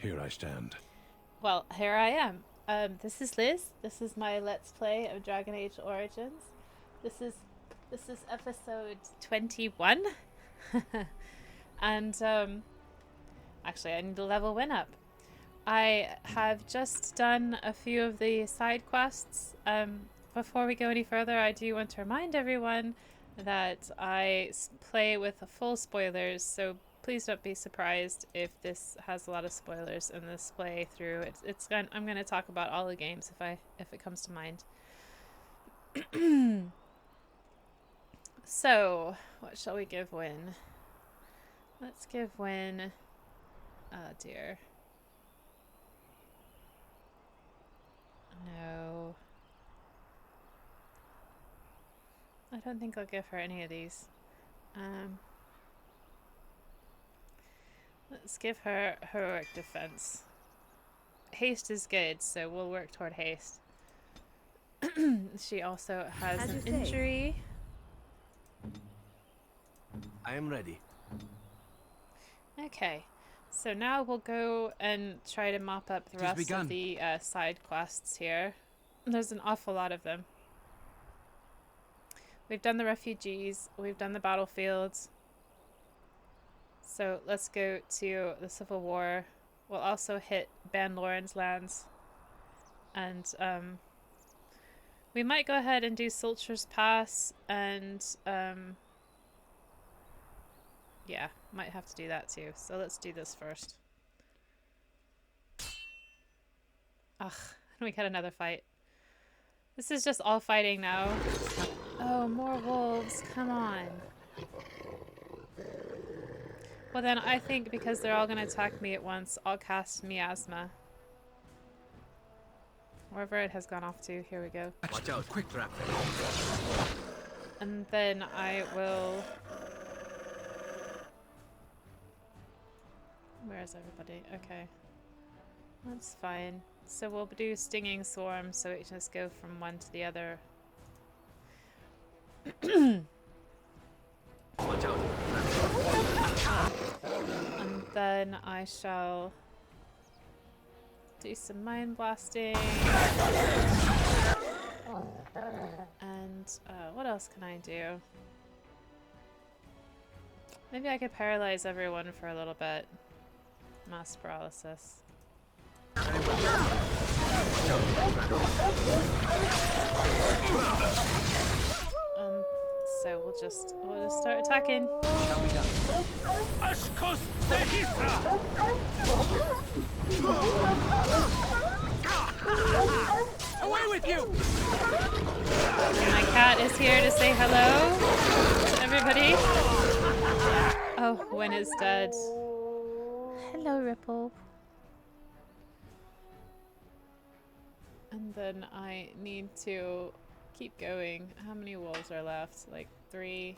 Here I stand. Well, here I am. This is Liz. This is my Let's Play of Dragon Age Origins. This is episode 21. And actually I need to level Win up. I have just done a few of the side quests. Before we go any further, I do want to remind everyone that I play with full spoilers, so please don't be surprised if this has a lot of spoilers in this playthrough. I'm going to talk about all the games if it comes to mind. So, what shall we give Win? Let's give Win... Oh dear. No. I don't think I'll give her any of these. Let's give her heroic defense. Haste is good, so we'll work toward haste. She also has an injury. I am ready. Okay, so now we'll go and try to mop up the rest of the side quests here. There's an awful lot of them. We've done the refugees, we've done the battlefields. So let's go to the Civil War. We'll also hit Ban Loren's lands. And we might go ahead and do Sulcher's Pass and yeah, might have to do that too. So let's do this first. Ugh, we got another fight. This is just all fighting now. Oh, more wolves, come on. Well then, I think because they're all going to attack me at once, I'll cast Miasma. Wherever it has gone off to, here we go. Watch out, quick trap. And then I will... Where is everybody? Okay. That's fine. So we'll do Stinging Swarm, so we just go from one to the other. Watch out. And then I shall do some mind blasting. And what else can I do? Maybe I could paralyze everyone for a little bit. Mass paralysis. So we'll just start attacking. Away with you! My cat is here to say hello to everybody. Oh, Win is dead. Hello, Ripple. And then I need to keep going. How many wolves are left? Like 3.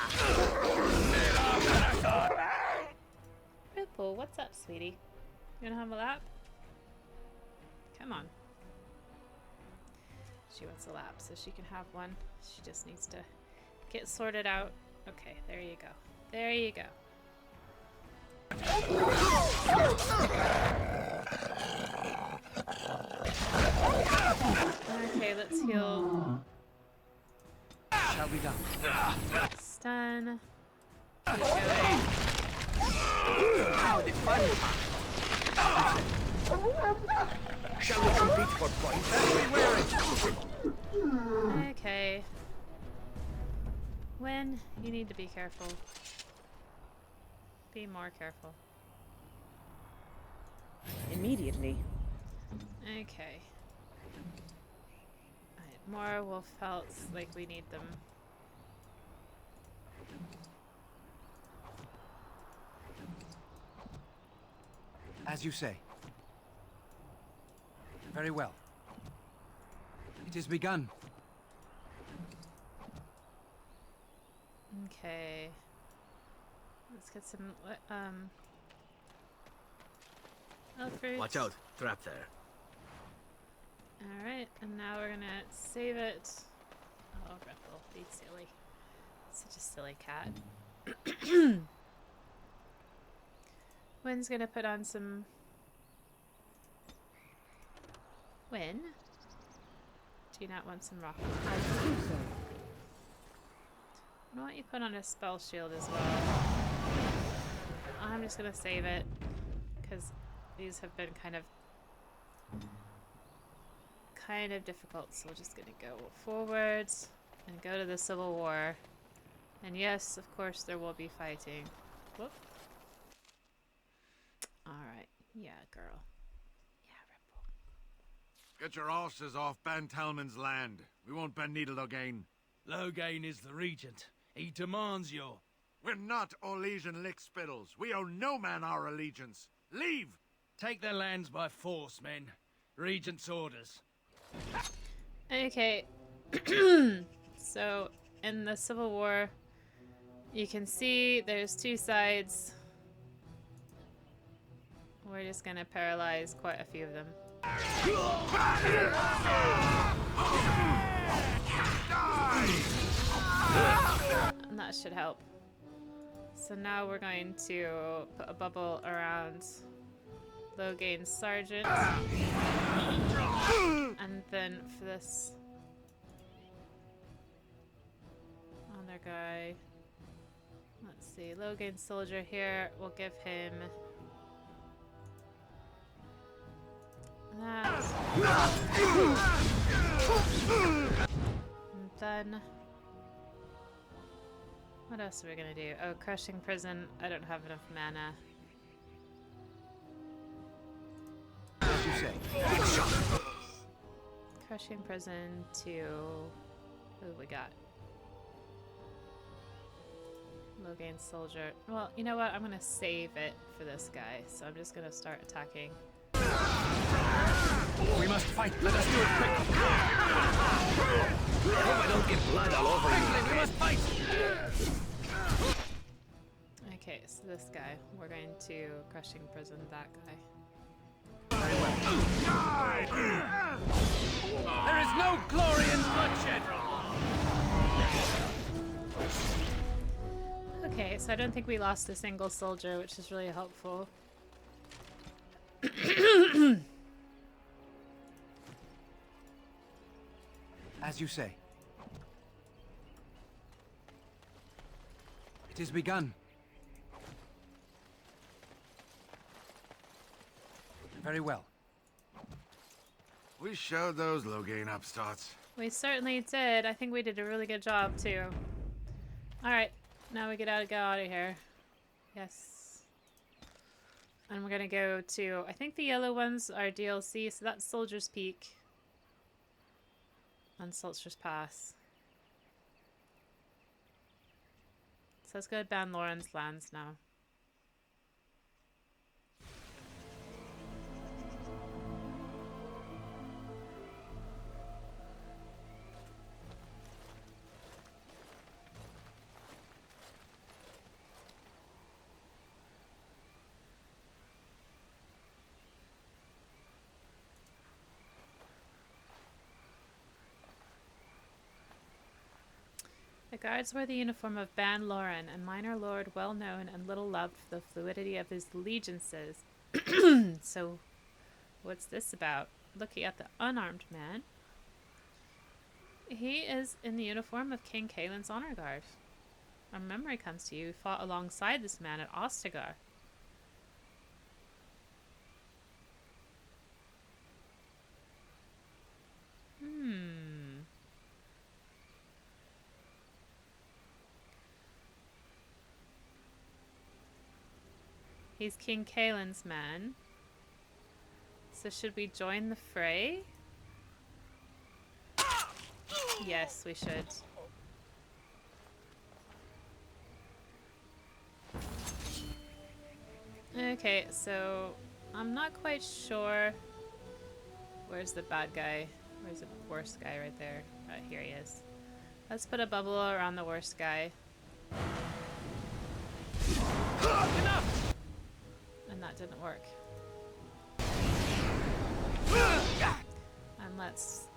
Ripple, what's up, sweetie? You wanna have a lap? Come on. She wants a lap, so she can have one. She just needs to get sorted out. Okay, there you go. There you go. Okay, let's heal. Shall be done. Stun. Keep going. Shall we compete for points? Okay. Win, you need to be careful. Be more careful. Immediately. Okay. Alright, more wolf pelts, like we need them. As you say. Very well. It is begun. Okay. Let's get some elk fruits. Watch out, trap there. Alright, and now we're gonna save it. Oh, Ripple, be silly. Such a silly cat. Wynn's gonna put on some Win. Do you not want some rock? As you say. Why don't you put on a spell shield as well? I'm just gonna save it because these have been kind of difficult. So we're just gonna go forwards and go to the Civil War. And yes, of course, there will be fighting. Whoop. Alright. Yeah, girl. Yeah, Ripple. Get your horses off Ben Talman's land. We won't bend needle again. Logain is the regent. He demands your... We're not Orlesian lickspittles. We owe no man our allegiance. Leave! Take their lands by force, men. Regent's orders. Okay. So, in the Civil War, you can see there's two sides. We're just gonna paralyze quite a few of them. And that should help. So now we're going to put a bubble around Logain's sergeant. And then for this other guy, let's see, Logain's soldier here, we'll give him that. And then what else are we gonna do? Oh, crushing prison. I don't have enough mana. As you say. Crushing prison to who we got? Logain's soldier. Well, you know what? I'm gonna save it for this guy, so I'm just gonna start attacking. We must fight. Let us do it quickly. I hope I don't get blood all over you. We must fight. Okay, so this guy. We're going to crushing prison that guy. There is no glory in bloodshed. Okay, so I don't think we lost a single soldier, which is really helpful. As you say. It is begun. Very well. We showed those Logain upstarts. We certainly did. I think we did a really good job too. Alright, now we get out of here. Yes. And we're gonna go to, I think the yellow ones are DLC, so that's Soldier's Peak. And Sulcher's Pass. So let's go to Ban Loren's lands now. The guards wear the uniform of Ban Loren, a minor lord well known and little loved for the fluidity of his allegiances. So, what's this about? Looking at the unarmed man. He is in the uniform of King Kaelin's honor guard. A memory comes to you. You fought alongside this man at Ostagar. He's King Kaelin's man. So should we join the fray? Yes, we should. Okay, so I'm not quite sure. Where's the bad guy? Where's the worst guy right there? Here he is. Let's put a bubble around the worst guy. Enough! And that didn't work. And let's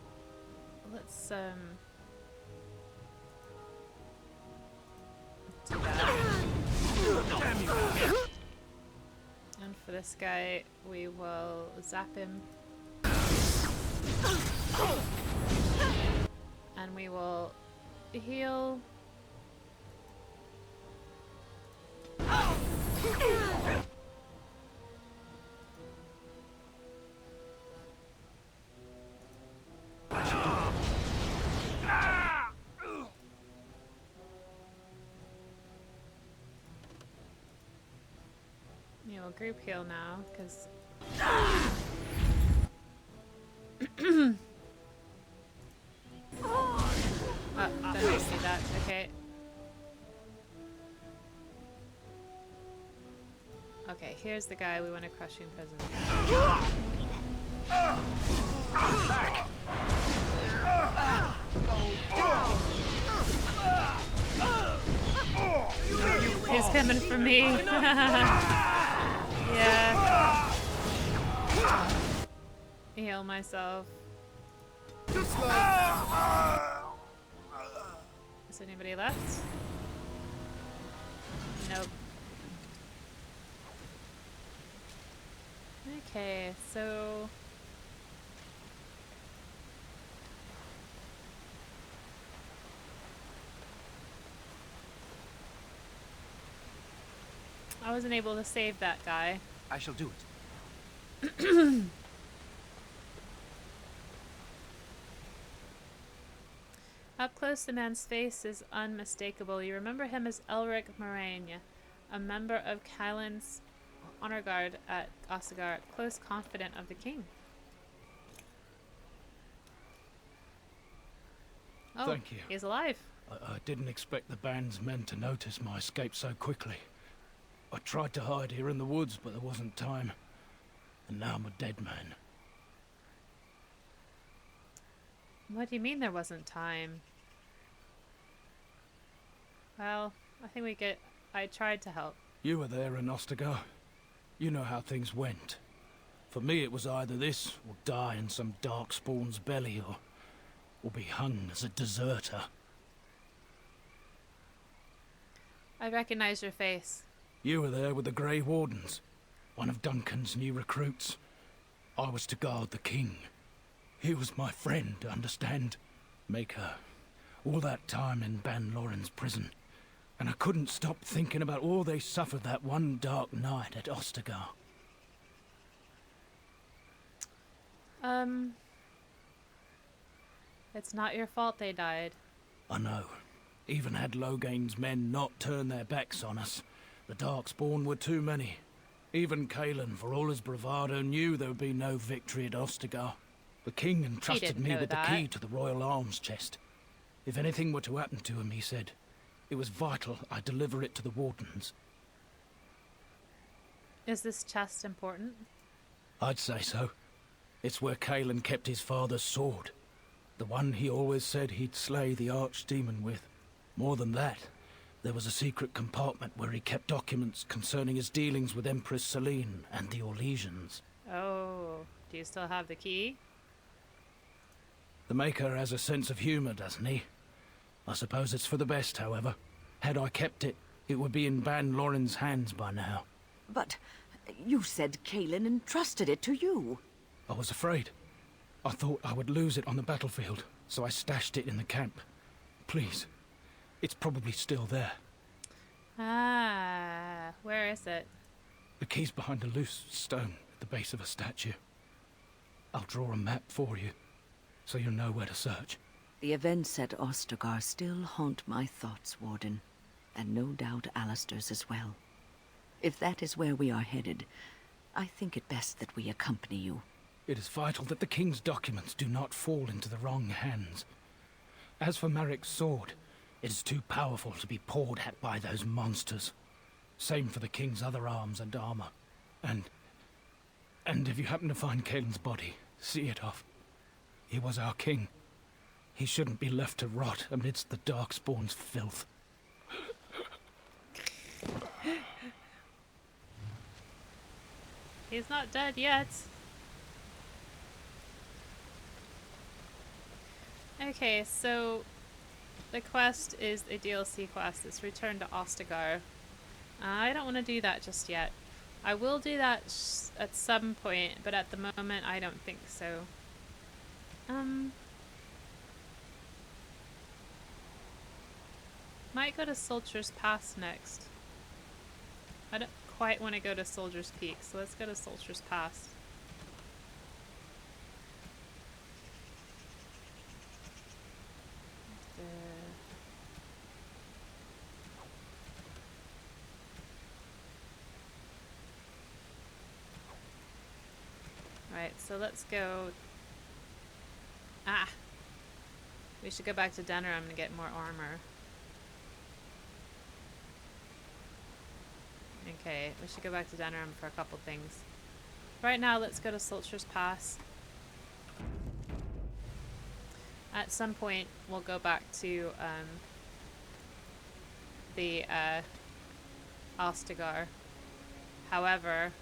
do that. Damn you! And for this guy, we will zap him. And we will heal. Yeah, we'll group heal now, because... Didn't see that. Okay. Okay, here's the guy we want to crush in prison. He's coming for me. Yeah. Heal myself. Is anybody left? Nope. Okay, so... I wasn't able to save that guy. I shall do it. Up close, the man's face is unmistakable. You remember him as Elric Moraine, a member of Kylan's honor guard at Ostagar, close confidant of the king. Oh, Thank you. He's alive. I didn't expect the band's men to notice my escape so quickly. I tried to hide here in the woods, but there wasn't time. And now I'm a dead man. What do you mean there wasn't time? Well, I think I tried to help. You were there in Ostagar. You know how things went. For me, it was either this, or die in some darkspawn's belly, or be hung as a deserter. I recognize your face. You were there with the Grey Wardens, one of Duncan's new recruits. I was to guard the king. He was my friend, understand? Maker. All that time in Ban Loren's prison. And I couldn't stop thinking about all they suffered that one dark night at Ostagar. It's not your fault they died. I know. Even had Logain's men not turned their backs on us, the Darkspawn were too many. Even Kaelan, for all his bravado, knew there would be no victory at Ostagar. The king entrusted me with the key to the royal arms chest. If anything were to happen to him, he said, it was vital I deliver it to the Wardens. Is this chest important? I'd say so. It's where Kaelan kept his father's sword. The one he always said he'd slay the archdemon with. More than that, there was a secret compartment where he kept documents concerning his dealings with Empress Selene and the Orlesians. Oh, do you still have the key? The Maker has a sense of humor, doesn't he? I suppose it's for the best, however. Had I kept it, it would be in Ban Loren's hands by now. But you said Kaelan entrusted it to you. I was afraid. I thought I would lose it on the battlefield, so I stashed it in the camp. Please, it's probably still there. Ah, where is it? The key's behind a loose stone at the base of a statue. I'll draw a map for you, so you'll know where to search. The events at Ostagar still haunt my thoughts, Warden, and no doubt Alistair's as well. If that is where we are headed, I think it best that we accompany you. It is vital that the king's documents do not fall into the wrong hands. As for Marik's sword, it is too powerful to be pawed at by those monsters. Same for the king's other arms and armor. And if you happen to find Kaelan's body, see it off. He was our king. He shouldn't be left to rot amidst the Darkspawn's filth. He's not dead yet. Okay, so the quest is a DLC quest. It's Return to Ostagar. I don't want to do that just yet. I will do that at some point, but at the moment I don't think so. Might go to Soldier's Pass next. I don't quite want to go to Soldier's Peak, so let's go to Soldier's Pass. Right, so let's go. Ah! We should go back to Denerim to get more armor. Okay, we should go back to Denerim for a couple things. Right now, let's go to Soldier's Pass. At some point, we'll go back to the Ostagar. However,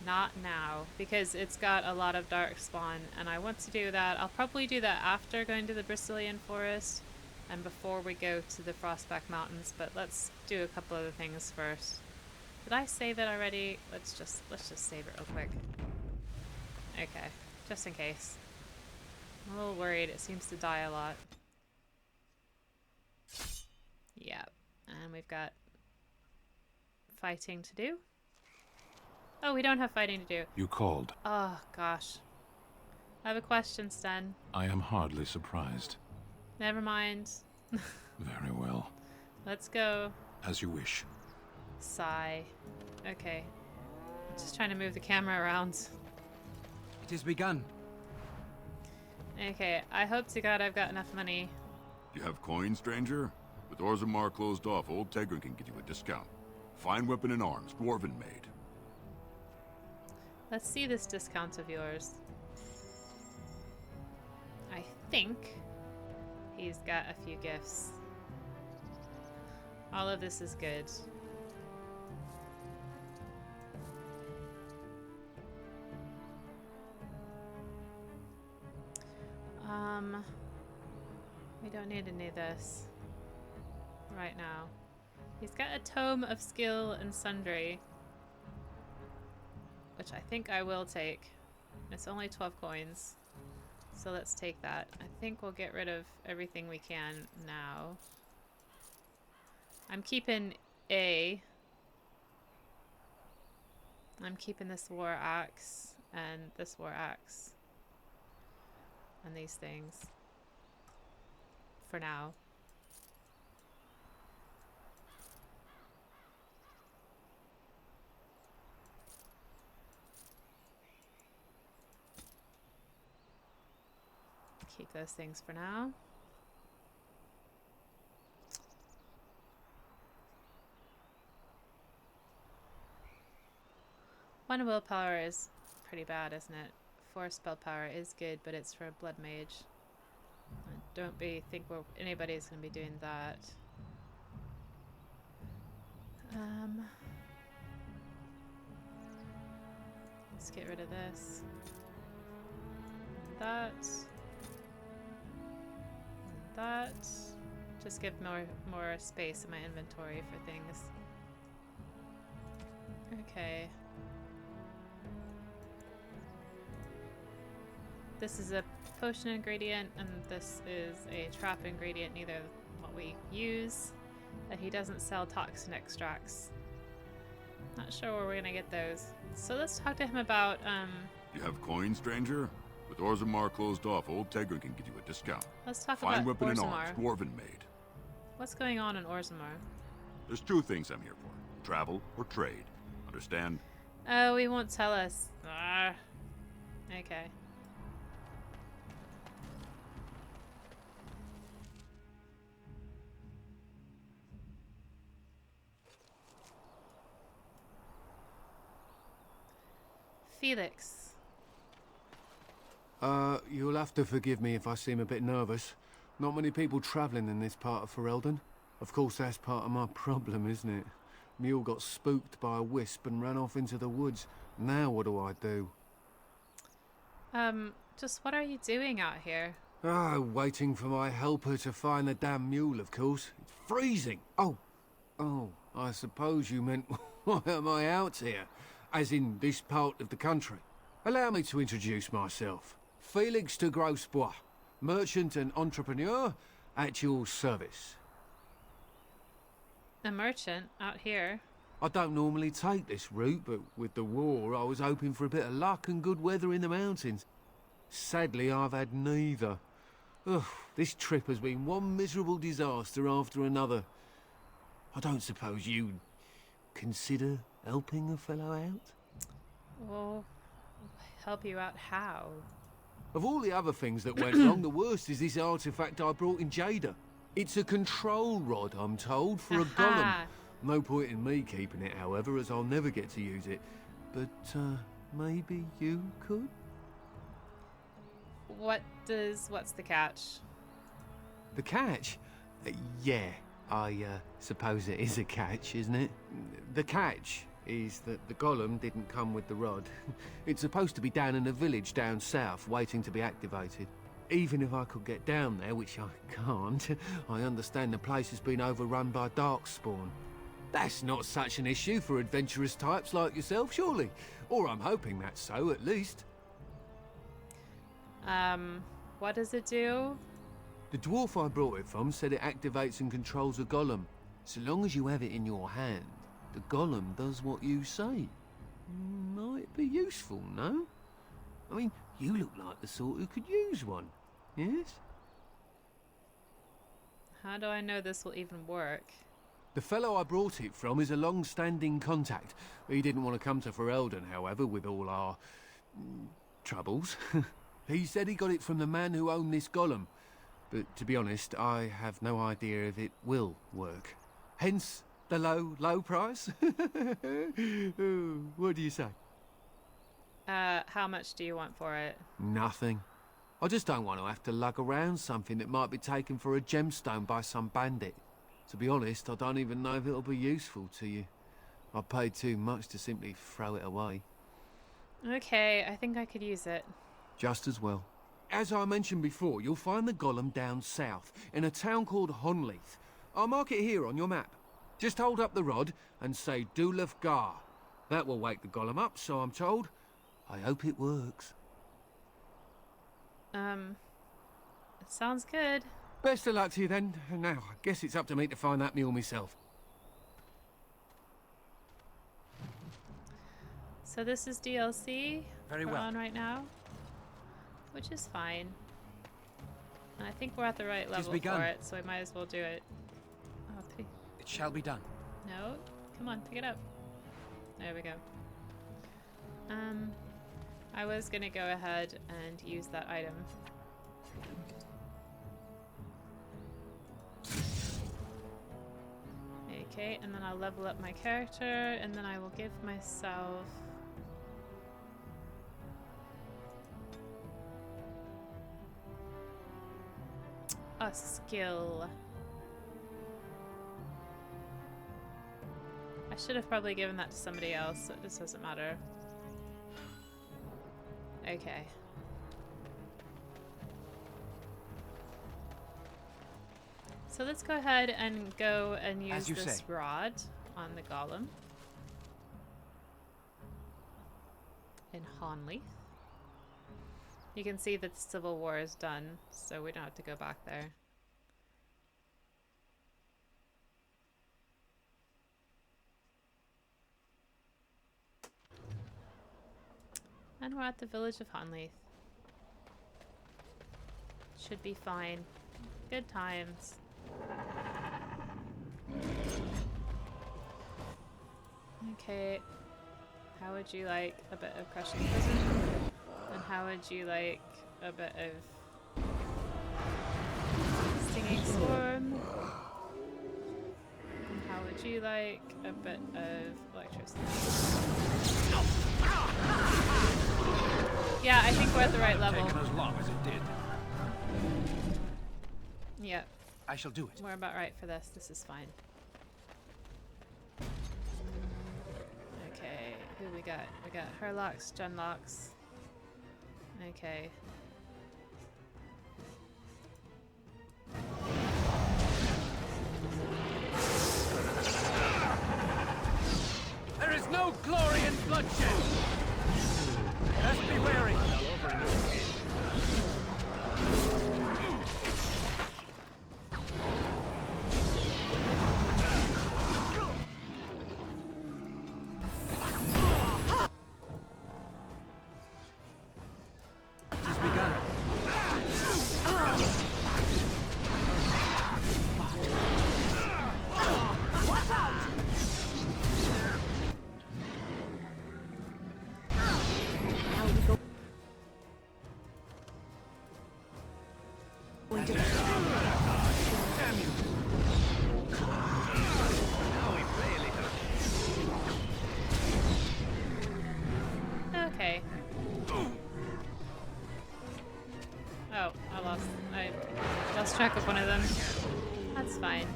not now, because it's got a lot of darkspawn, and I want to do that. I'll probably do that after going to the Bristolian Forest and before we go to the Frostback Mountains, but let's do a couple other things first. Did I save it already? Let's just save it real quick. Okay, just in case. I'm a little worried. It seems to die a lot. Yeah, and we've got fighting to do. Oh, we don't have fighting to do. You called. Oh, gosh. I have a question, Sten. I am hardly surprised. Never mind. Very well. Let's go. As you wish. Sigh. Okay. I'm just trying to move the camera around. It has begun. Okay, I hope to God I've got enough money. You have coin, stranger? With Orzammar closed off, old Tegrin can get you a discount. Fine weapon and arms, dwarven made. Let's see this discount of yours. I think he's got a few gifts. All of this is good. We don't need any of this right now. He's got a Tome of Skill and Sundry, which I think I will take. It's only 12 coins, so let's take that. I think we'll get rid of everything we can now. I'm keeping I'm keeping this war axe and this war axe and these things for now. Keep those things for now. One willpower is pretty bad, isn't it? 4 spell power is good, but it's for a blood mage. I don't think anybody's going to be doing that. Let's get rid of this. That. That. Just give more space in my inventory for things. Okay. This is a potion ingredient, and this is a trap ingredient, neither what we use. And he doesn't sell toxin extracts. Not sure where we're gonna get those. So let's talk to him about, You have coin, stranger? With Orzammar closed off, old Tegrin can get you a discount. let's talk Fine about weapon and arms, Orzammar. dwarven made. What's going on in Orzammar? There's 2 things I'm here for. Travel or trade. Understand? Oh, he won't tell us. Ah. Okay. Felix. You'll have to forgive me if I seem a bit nervous. Not many people travelling in this part of Ferelden. Of course, that's part of my problem, isn't it? Mule got spooked by a wisp and ran off into the woods. Now what do I do? Just what are you doing out here? Waiting for my helper to find the damn mule, of course. It's freezing. Oh, I suppose you meant, why am I out here? As in this part of the country. Allow me to introduce myself. Felix de Grosbois, merchant and entrepreneur, at your service. A merchant out here. I don't normally take this route, but with the war, I was hoping for a bit of luck and good weather in the mountains. Sadly, I've had neither. Ugh, this trip has been one miserable disaster after another. I don't suppose you'd consider helping a fellow out? Well, help you out how? Of all the other things that went wrong, the worst is this artifact I brought in Jada. It's a control rod, I'm told, for a golem. Aha. No point in me keeping it, however, as I'll never get to use it. But, maybe you could? What's the catch? The catch? Yeah, I suppose it is a catch, isn't it? The catch is that the golem didn't come with the rod. It's supposed to be down in a village down south, waiting to be activated. Even if I could get down there, which I can't, I understand the place has been overrun by darkspawn. That's not such an issue for adventurous types like yourself, surely? Or I'm hoping that's so, at least. What does it do? The dwarf I brought it from said it activates and controls a golem. So long as you have it in your hand, the golem does what you say. Might be useful, no? I mean, you look like the sort who could use one, yes? How do I know this will even work? The fellow I brought it from is a long-standing contact. He didn't want to come to Ferelden, however, with all our troubles. He said he got it from the man who owned this golem. But to be honest, I have no idea if it will work. Hence the low price. What do you say? How much do you want for it? Nothing. I just don't want to have to lug around something that might be taken for a gemstone by some bandit. To be honest, I don't even know if it'll be useful to you. I paid too much to simply throw it away. Okay, I think I could use it. Just as well. As I mentioned before, you'll find the golem down south, in a town called Honleith. I'll mark it here on your map. Just hold up the rod and say Dulaf Gar. That will wake the golem up, so I'm told. I hope it works. It sounds good. Best of luck to you then. Now, I guess it's up to me to find that mule myself. So this is DLC Very we're well. on right now, which is fine. And I think we're at the right level begun. for it, so we might as well do it. Oh, It shall be done. no, come on, pick it up. There we go. I was gonna go ahead and use that item. Okay, and then I'll level up my character, and then I will give myself a skill. I should have probably given that to somebody else, so this doesn't matter. Okay. So let's go ahead and go and use you this say. rod on the golem in Honleith. You can see that the Civil War is done, so we don't have to go back there. And we're at the village of Honleith. Should be fine. Good times. Okay. How would you like a bit of crushing prison? And how would you like a bit of stinging storm? And how would you like a bit of electricity? Yeah, I think we're at the right level. Taken as long as it did. Yep, I shall do it. we're about right for this. This is fine. Okay, who we got? We got Herlocks, Genlocks. Okay. There is no glory in bloodshed. Let's be wary. lost track of one of them. That's fine.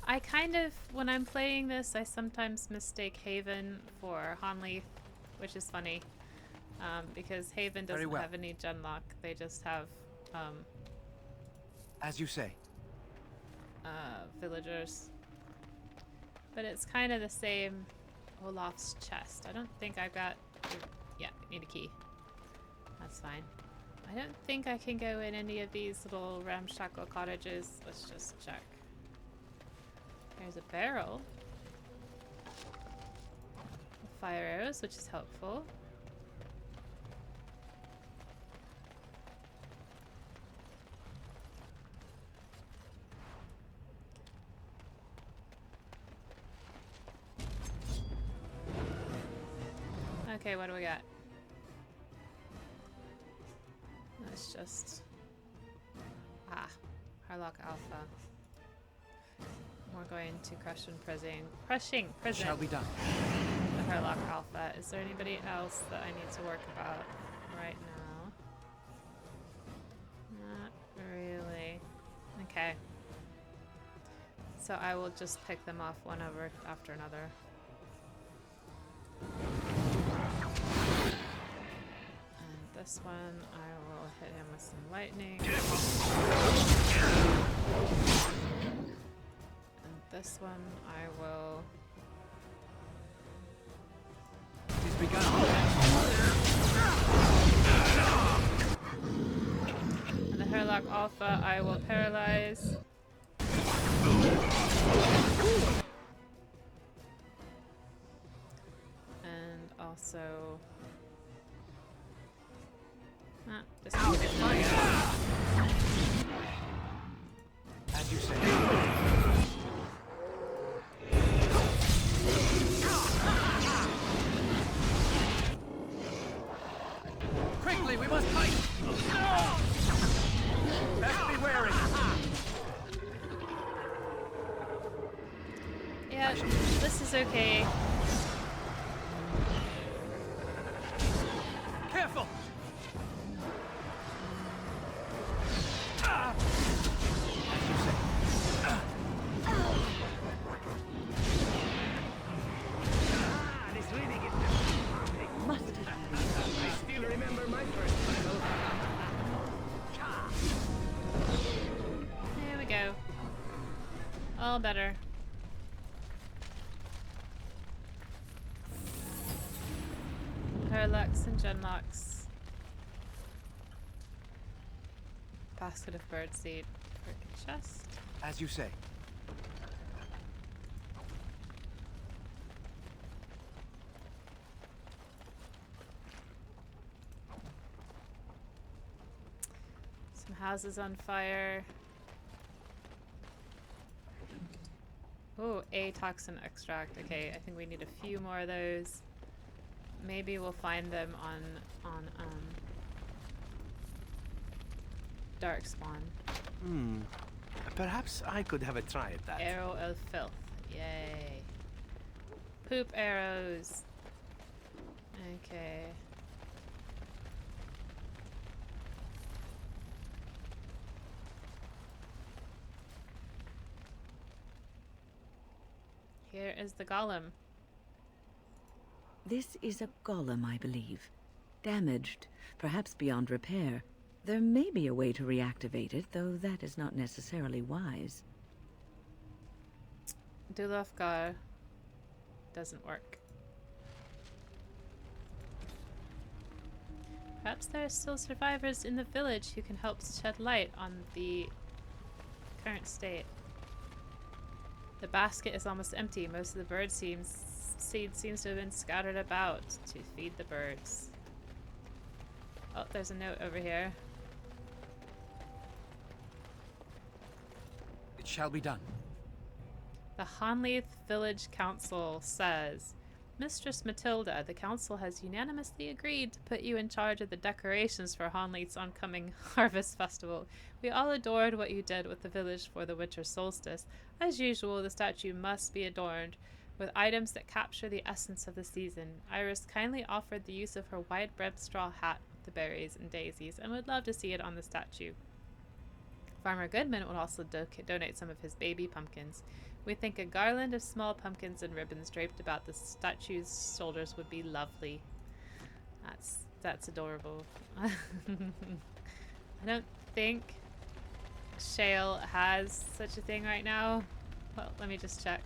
I kind of, when I'm playing this, I sometimes mistake Haven for Honleith, which is funny. Because Haven doesn't have any genlock, they just have As you say. villagers. But it's kind of the same. Olaf's chest. I don't think I've got... Yeah, need a key. That's fine. I don't think I can go in any of these little ramshackle cottages. Let's just check. There's a barrel. Fire arrows, which is helpful. Okay, what do we got? Let's just... Harlock Alpha. We're going to Crushing Prison. Shall be done. The Harlock Alpha. Is there anybody else that I need to work about right now? Not really. Okay. So I will just pick them off one over after another. This one, I will hit him with some lightning. And this one, I will... It's begun. And the Harlock Alpha, I will paralyze. And also... As you say. Quickly, we must fight! Best be wary! Yeah, this is okay. Careful! There we go. All better. Harlocks and genlocks. Basket of birdseed. Freaking chest. As you say. Some houses on fire. Oh, a toxin extract. Okay, I think we need a few more of those. Maybe we'll find them on Darkspawn. Perhaps I could have a try at that. Arrow of filth. Yay. Poop arrows. Okay. Here is the golem. This is a golem, I believe. Damaged, perhaps beyond repair. There may be a way to reactivate it, though that is not necessarily wise. Dulofgar doesn't work. Perhaps there are still survivors in the village who can help shed light on the current state. The basket is almost empty. Most of the bird seed seems to have been scattered about to feed the birds. Oh, there's a note over here. It shall be done. The Honleith Village Council says, Mistress Matilda, the council has unanimously agreed to put you in charge of the decorations for Honleith's oncoming harvest festival. We all adored what you did with the village for the winter solstice. As usual, the statue must be adorned. with items that capture the essence of the season. Iris kindly offered the use of her wide-brimmed straw hat with the berries and daisies and would love to see it on the statue. Farmer Goodman would also donate some of his baby pumpkins. We think a garland of small pumpkins and ribbons draped about the statue's shoulders would be lovely. That's adorable. I don't think Shale has such a thing right now. Well, let me just check.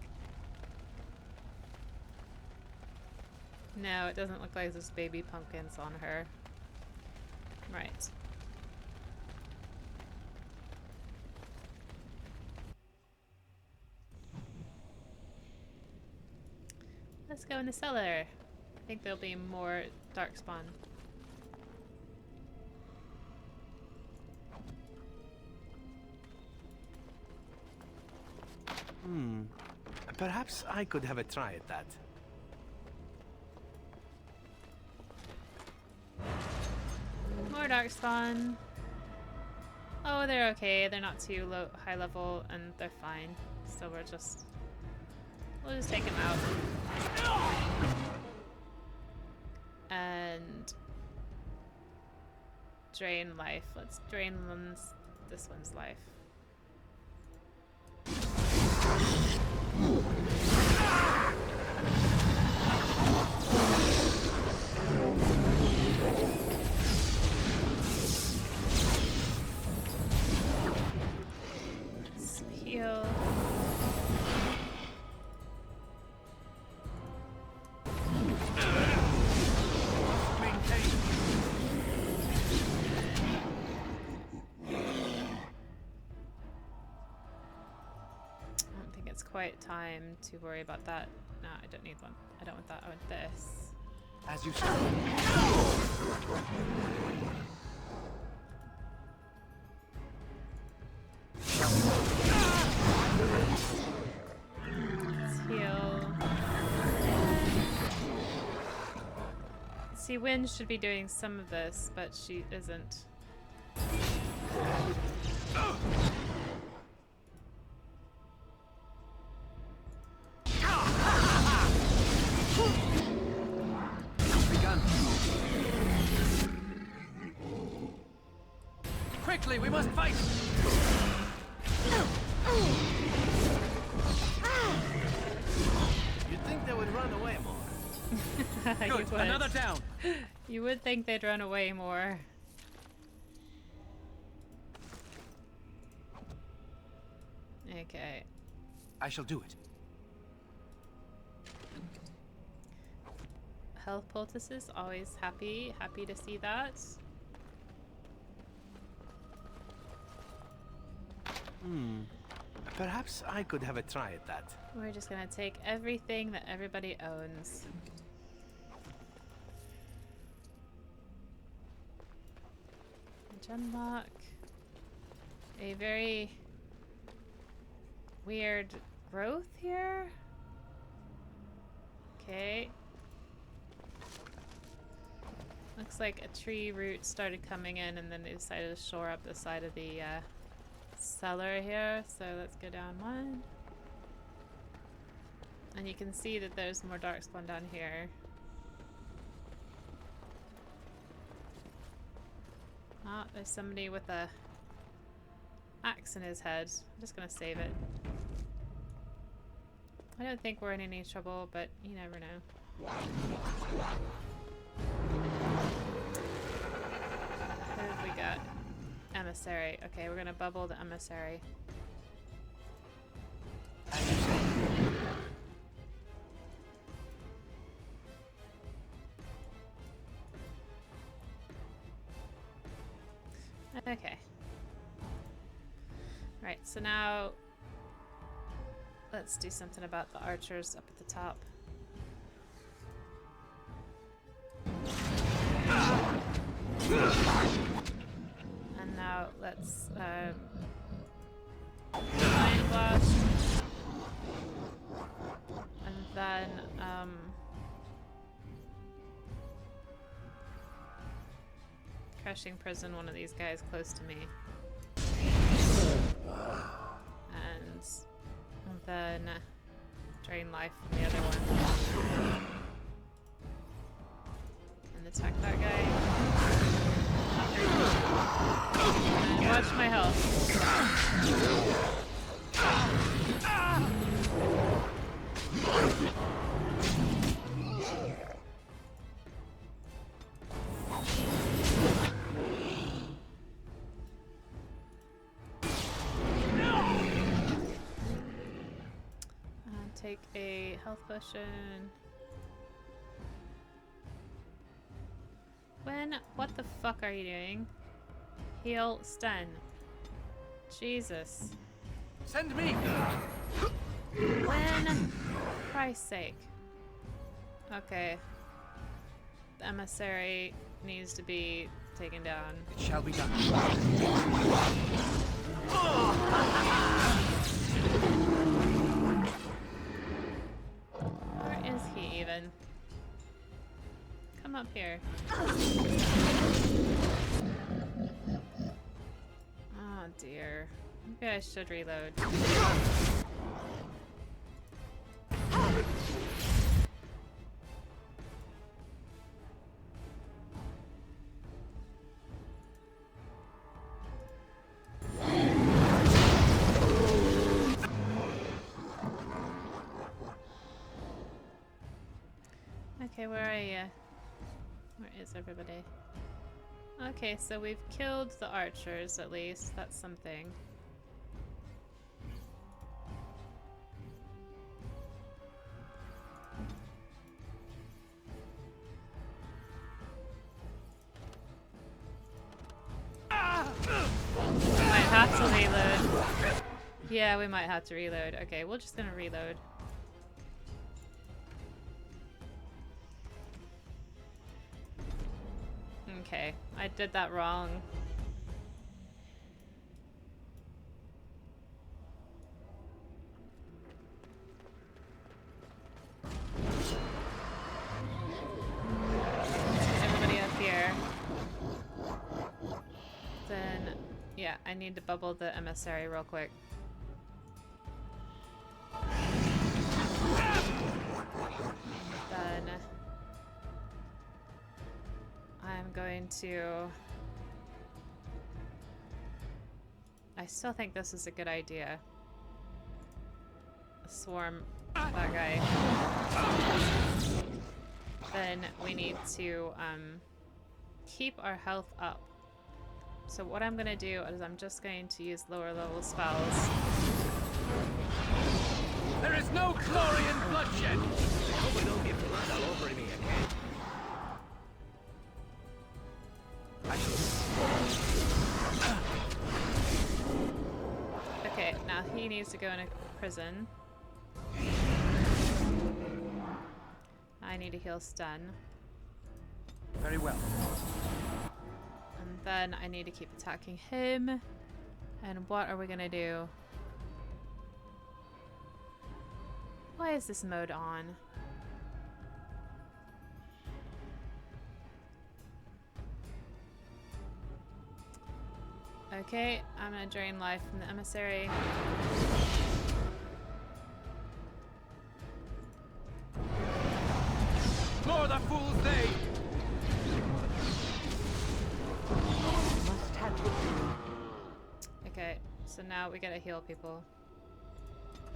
No, it doesn't look like there's baby pumpkins on her. Right. Let's go in the cellar. I think there'll be more darkspawn. Perhaps I could have a try at that. More darkspawn. Oh, they're okay. They're not too high level, and they're fine. So we'll just take them out. And drain life. Let's drain this one's life. Let's heal. Quite time to worry about that. No, I don't need one. I don't want that. I want this. As you said. Let's heal. See, Wynn should be doing some of this, but she isn't. Quickly, we must fight! You'd think they would run away more. Good, another down! You would think they'd run away more. Okay. I shall do it. Health poultices, always happy to see that. Perhaps I could have a try at that. We're just gonna take everything that everybody owns. Unlock a very weird growth here. Okay. Looks like a tree root started coming in and then they decided to shore up the side of the cellar here. So let's go down one. And you can see that there's more darkspawn down here. Ah, there's somebody with a axe in his head. I'm just gonna save it. I don't think we're in any trouble, but you never know. What have we got? Emissary. Okay, we're gonna bubble the emissary. Okay. Right, so now let's do something about the archers up at the top. And now let's Mind Blast. And then Crushing Prison one of these guys close to me. And then drain life from the other one. And attack that guy. And watch my health. Take a health potion. What the fuck are you doing? Heal, stun. Jesus. Send me! When? For Christ's sake. Okay. The emissary needs to be taken down. It shall be done. Where is he even? Come up here. Oh dear. Maybe I should reload. Okay, where are you? Where is everybody? Okay, so we've killed the archers at least. That's something. Might have to reload. Yeah, we might have to reload. Okay, we're just gonna reload. Okay, I did that wrong. Everybody up here. Then, yeah, I need to bubble the emissary real quick. Then I'm going to... I still think this is a good idea. Swarm that guy. Then we need to keep our health up. So what I'm gonna do is I'm just going to use lower level spells. There is no glory in bloodshed! I hope I don't get blood all over me again. Okay, now he needs to go in a prison. I need to heal stun. Very well. And then I need to keep attacking him. And what are we gonna do? Why is this mode on? Okay, I'm gonna drain life from the emissary. More the fools they! Must have victory. Okay, so now we gotta heal people.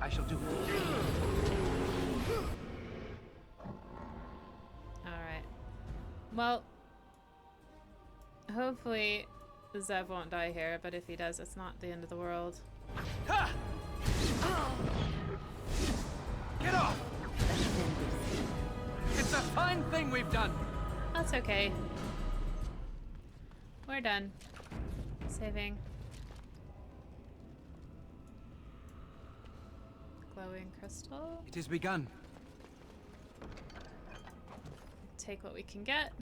I shall do it. Alright. Well, hopefully Zev won't die here, but if he does, it's not the end of the world. Ha! Get off! It's a fine thing we've done. That's okay. We're done. Saving. Glowing crystal. It has begun. Take what we can get.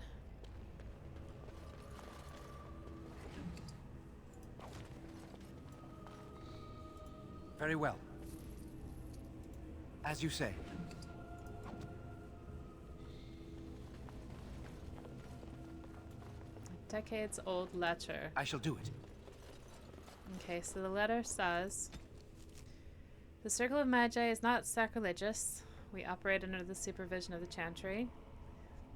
Very well. As you say. A decades-old letter. I shall do it. Okay, so the letter says, The Circle of Magi is not sacrilegious. We operate under the supervision of the Chantry.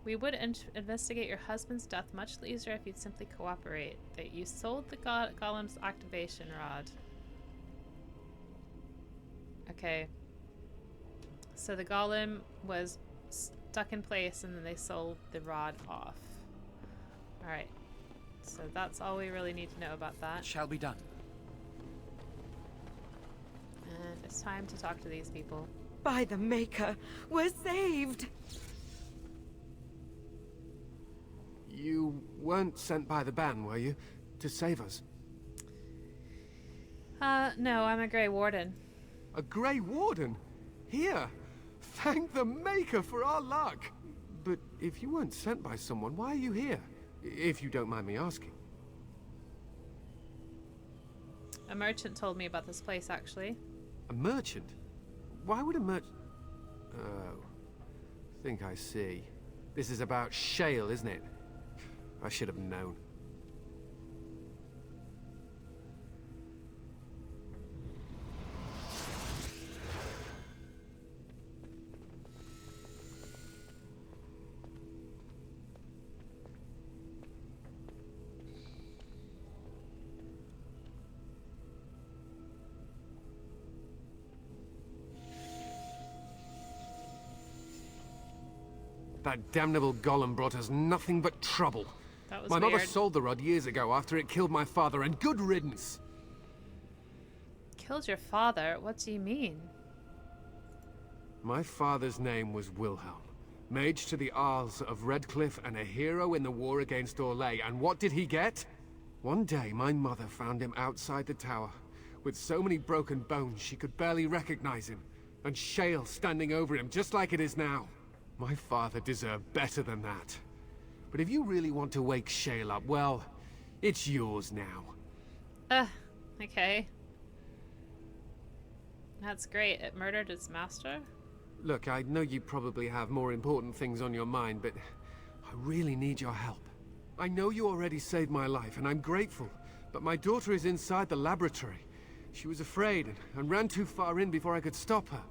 We would investigate your husband's death much easier if you'd simply cooperate. That you sold the golem's activation rod. Okay. So the golem was stuck in place and then they sold the rod off. Alright. So that's all we really need to know about that. It shall be done. And it's time to talk to these people. By the Maker, we're saved! You weren't sent by the ban, were you? To save us? No, I'm a Grey Warden. A Grey Warden? Here? Thank the Maker for our luck! But if you weren't sent by someone, why are you here? If you don't mind me asking. A merchant told me about this place, actually. A merchant? Why would a merchant... Oh. Think I see. This is about shale, isn't it? I should have known. That damnable golem brought us nothing but trouble. That was My mother weird. sold the rod years ago after it killed my father, and good riddance. Killed your father? What do you mean? My father's name was Wilhelm, mage to the Isles of Redcliffe and a hero in the war against Orlais. And what did he get? One day, my mother found him outside the tower, with so many broken bones she could barely recognize him, and shale standing over him just like it is now. My father deserved better than that. But if you really want to wake shale up, well, it's yours now. Okay. That's great. It murdered its master? Look, I know you probably have more important things on your mind, but I really need your help. I know you already saved my life, and I'm grateful, but my daughter is inside the laboratory. She was afraid and ran too far in before I could stop her.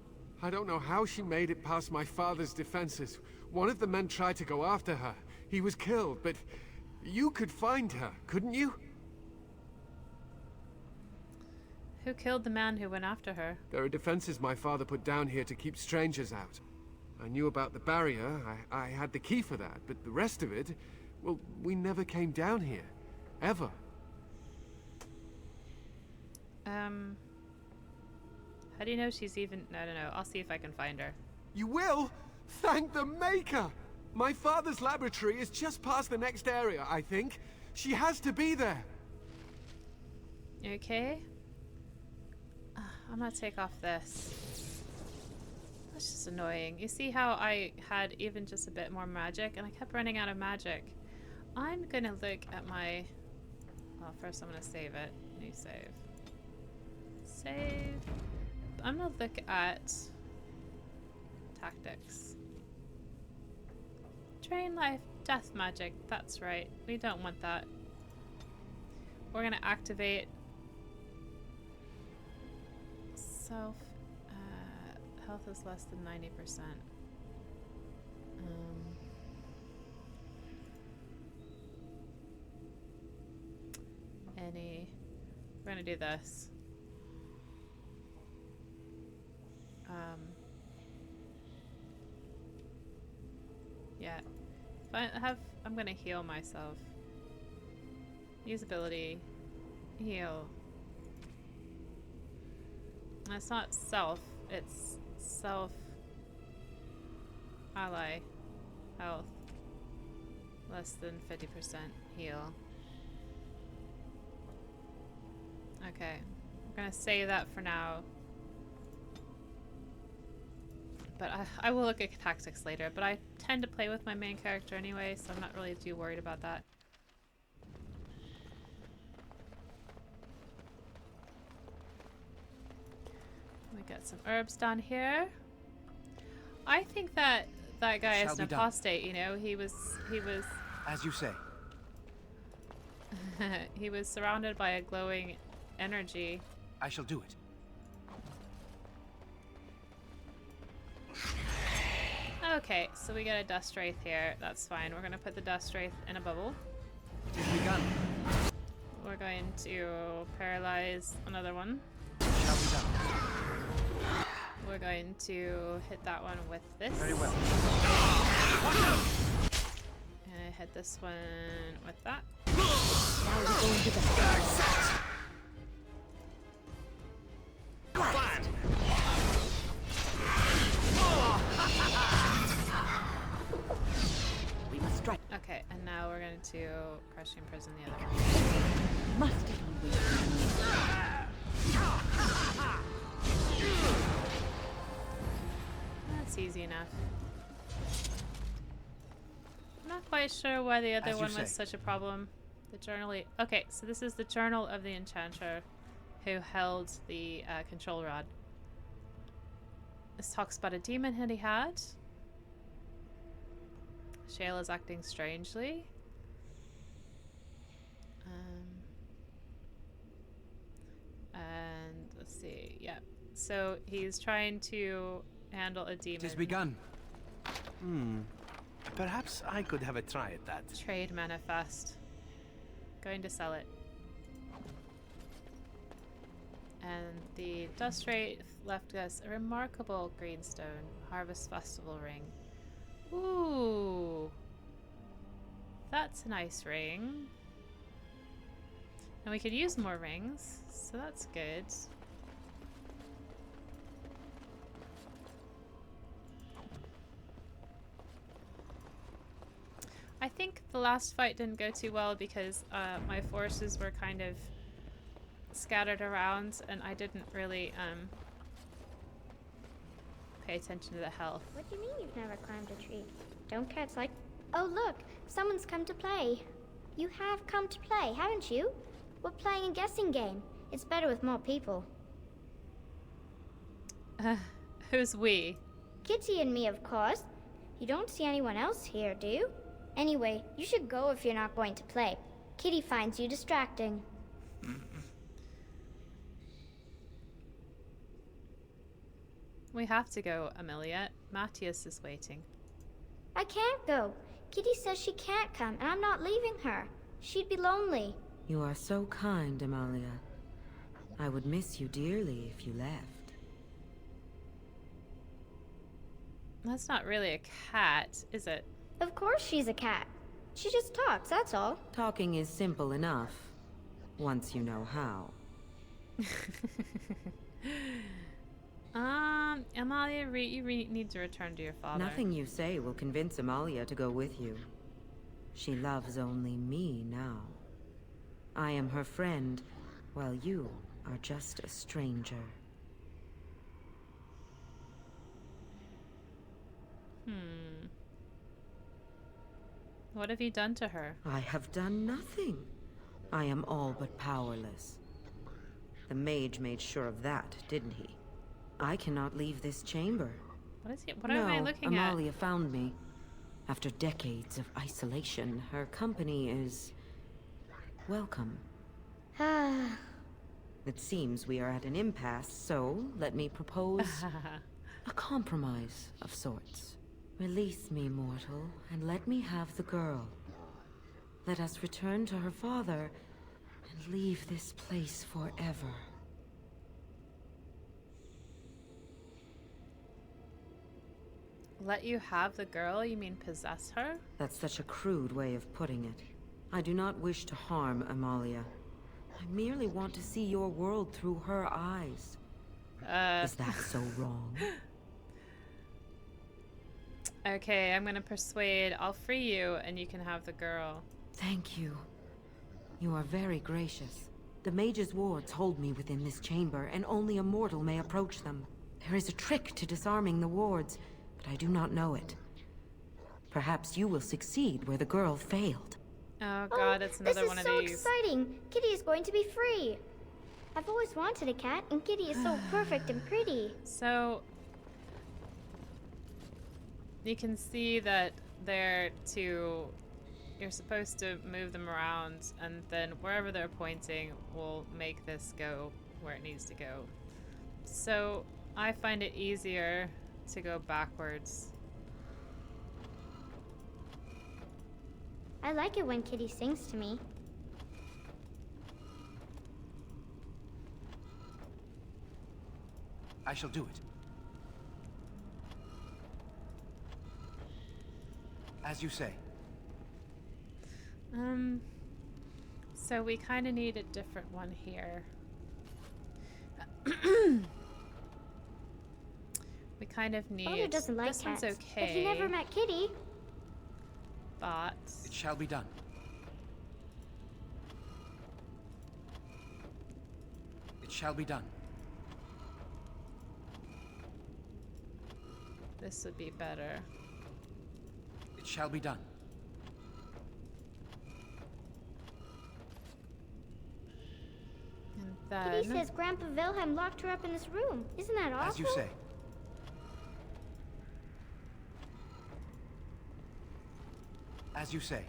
I don't know how she made it past my father's defenses. One of the men tried to go after her. He was killed, but you could find her, couldn't you? Who killed the man who went after her? There are defenses my father put down here to keep strangers out. I knew about the barrier, I had the key for that, but the rest of it, well, we never came down here. Ever. How do you know she's even... I don't know. I'll see if I can find her. You will? Thank the Maker! My father's laboratory is just past the next area, I think. She has to be there. You okay? I'm gonna take off this. That's just annoying. You see how I had even just a bit more magic and I kept running out of magic? I'm gonna look at my... Well, first I'm gonna save it. New save. Save. I'm gonna look at tactics. Train life, death magic. That's right. We don't want that. We're gonna activate self. Health is less than 90%. We're gonna do this. Yeah. I'm gonna heal myself. Use ability. Heal. And it's not self, it's self ally health. Less than 50% heal. Okay. We're gonna save that for now. But I will look at tactics later, but I tend to play with my main character anyway, so I'm not really too worried about that. We got some herbs down here. I think that that guy is an apostate, you know, he was as you say. he was surrounded by a glowing energy. I shall do it. Okay, so we got a dust wraith here. That's fine. We're gonna put the dust wraith in a bubble. It is begun. We're going to paralyze another one. Shall be done. We're going to hit that one with this. Very well. And hit this one with that. Now we're going to the Fine. We must strike. Okay, and now we're going to crushing imprison the other one. Must it always That's easy enough. I'm not quite sure why the other As you one was say. such a problem. The journal. Okay, so this is the journal of the enchanter who held the control rod. This talks about a demon that he had. Shale is acting strangely. And let's see. Yeah. So he's trying to handle a demon. It is begun. Perhaps I could have a try at that. Trade manifest. Going to sell it. And the dust wraith left us a remarkable greenstone harvest festival ring. Ooh, that's a nice ring. And we could use more rings, so that's good. I think the last fight didn't go too well because my forces were kind of scattered around and I didn't really pay attention to the health. What do you mean you've never climbed a tree? Don't cats like... Oh look, someone's come to play. You have come to play, haven't you? We're playing a guessing game. It's better with more people. Who's we? Kitty and me, of course. You don't see anyone else here, do you? Anyway, you should go if you're not going to play. Kitty finds you distracting. We have to go, Amelia. Matthias is waiting. I can't go. Kitty says she can't come, and I'm not leaving her. She'd be lonely. You are so kind, Amalia. I would miss you dearly if you left. That's not really a cat, is it? Of course she's a cat. She just talks, that's all. Talking is simple enough, once you know how. Amalia, you need to return to your father. Nothing you say will convince Amalia to go with you. She loves only me now. I am her friend, while you are just a stranger. What have you done to her? I have done nothing. I am all but powerless. The mage made sure of that, didn't he? I cannot leave this chamber. What is it? What am I looking at? Amalia found me. After decades of isolation, her company is... welcome. It seems we are at an impasse, so let me propose a compromise of sorts. Release me, mortal, and let me have the girl. Let us return to her father and leave this place forever. Let you have the girl? You mean possess her? That's such a crude way of putting it. I do not wish to harm Amalia. I merely want to see your world through her eyes. Is that so wrong? Okay, I'm gonna persuade. I'll free you and you can have the girl. Thank you. You are very gracious. The mage's wards hold me within this chamber, and only a mortal may approach them. There is a trick to disarming the wards, but I do not know it. Perhaps you will succeed where the girl failed. Oh god, it's another one of these. This is so exciting! Kitty is going to be free! I've always wanted a cat, and Kitty is so perfect and pretty. So... you can see that they're to... you're supposed to move them around, and then wherever they're pointing will make this go where it needs to go. So I find it easier to go backwards. I like it when Kitty sings to me. I shall do it. As you say. So we kind of need a different one here. We kind of need... Father doesn't like this cats, one's okay. but he never met Kitty. But... It shall be done. It shall be done. This would be better. It shall be done. And then... Kitty says Grandpa Wilhelm locked her up in this room. Isn't that awful? As you say. As you say.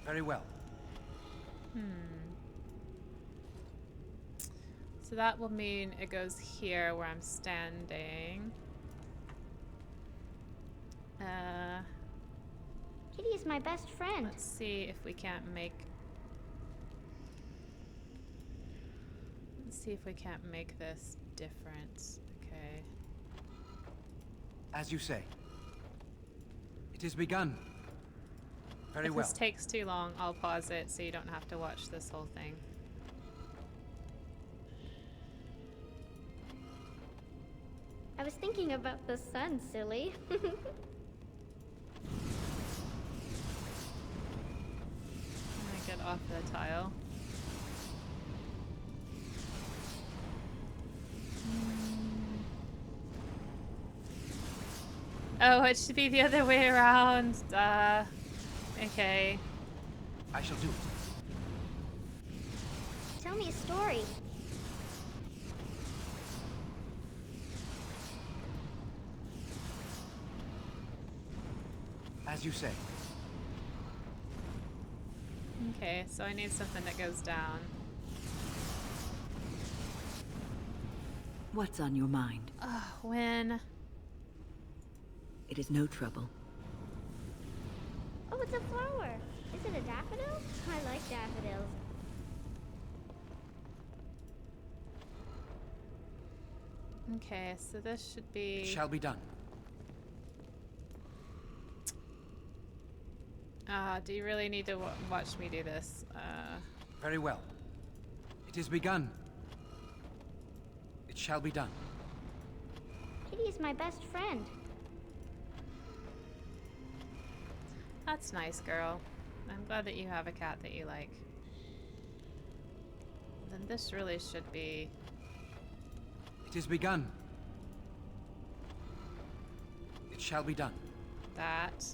Very well. So that will mean it goes here where I'm standing. Kitty is my best friend. Let's see if we can't make... Let's see if we can't make this different. Okay. As you say. It is begun. Very If well. this takes too long, I'll pause it so you don't have to watch this whole thing. I was thinking about the sun, silly. Get off the tile. Oh, it should be the other way around. Okay. I shall do it. Tell me a story. As you say. Okay, so I need something that goes down. What's on your mind? When? It is no trouble. Oh, it's a flower. Is it a daffodil? I like daffodils. Okay, so this should be... It shall be done. Do you really need to watch me do this? Very well. It is begun. It shall be done. Kitty is my best friend. That's nice, girl. I'm glad that you have a cat that you like. Then this really should be... It is begun. It shall be done. that.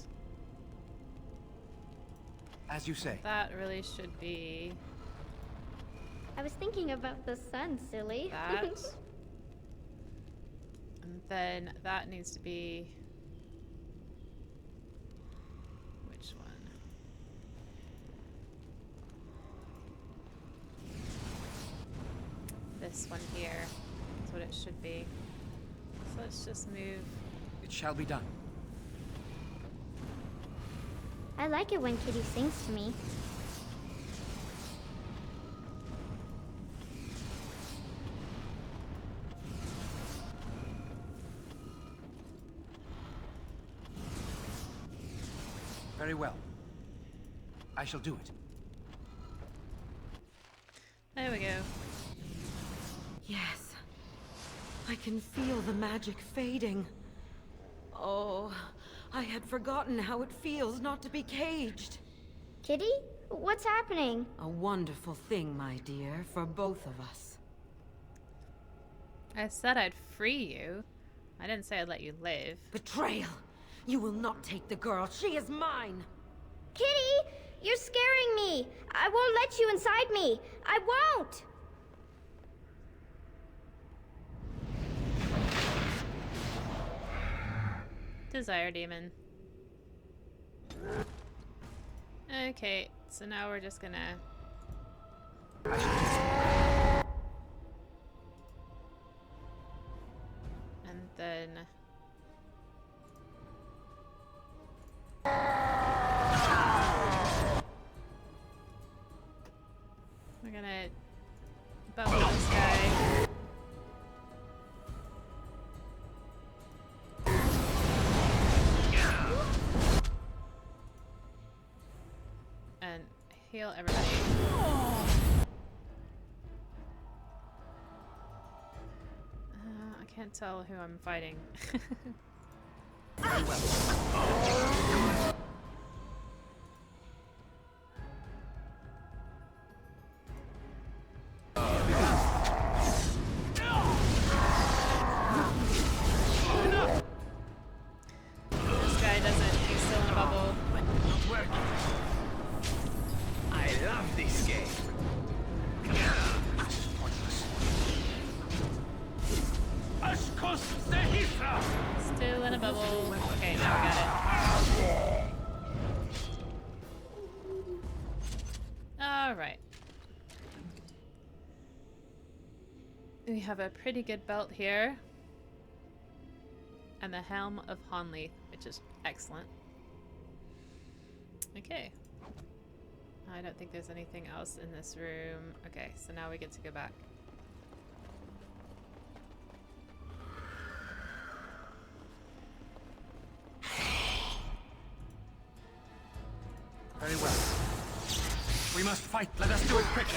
As you say. That really should be... I was thinking about the sun, silly. that. And then that needs to be... which one? This one here. That's what it should be. So let's just move. It shall be done. I like it when Kitty sings to me. Very well. I shall do it. There we go. Yes. I can feel the magic fading. Oh, I had forgotten how it feels not to be caged. Kitty? What's happening? A wonderful thing, my dear, for both of us. I said I'd free you. I didn't say I'd let you live. Betrayal! You will not take the girl. She is mine! Kitty! You're scaring me! I won't let you inside me! I won't! Desire demon. Okay, so now we're just gonna... and then... Heal everybody. I can't tell who I'm fighting. This guy doesn't, he's still in a bubble. Not working. I love this game. This is pointless. Still in a bubble. Okay, now we got it. Alright. We have a pretty good belt here. And the Helm of Honleith, which is excellent. Okay. I don't think there's anything else in this room. Okay, so now we get to go back. Very well. We must fight. Let us do it quickly.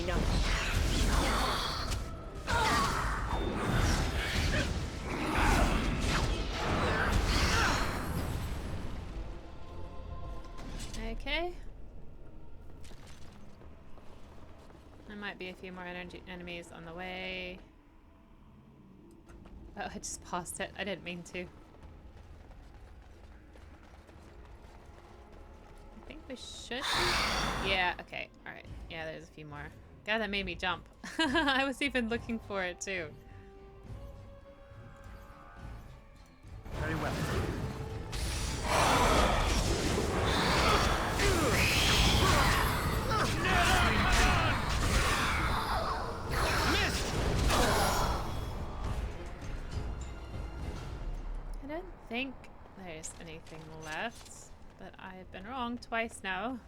Enough. Okay. There might be a few more enemies on the way. Oh, I just paused it. I didn't mean to. I think we should. Yeah, okay. Alright. Yeah, there's a few more. God, that made me jump. I was even looking for it too. Very well. I don't think there's anything left, but I've been wrong twice now.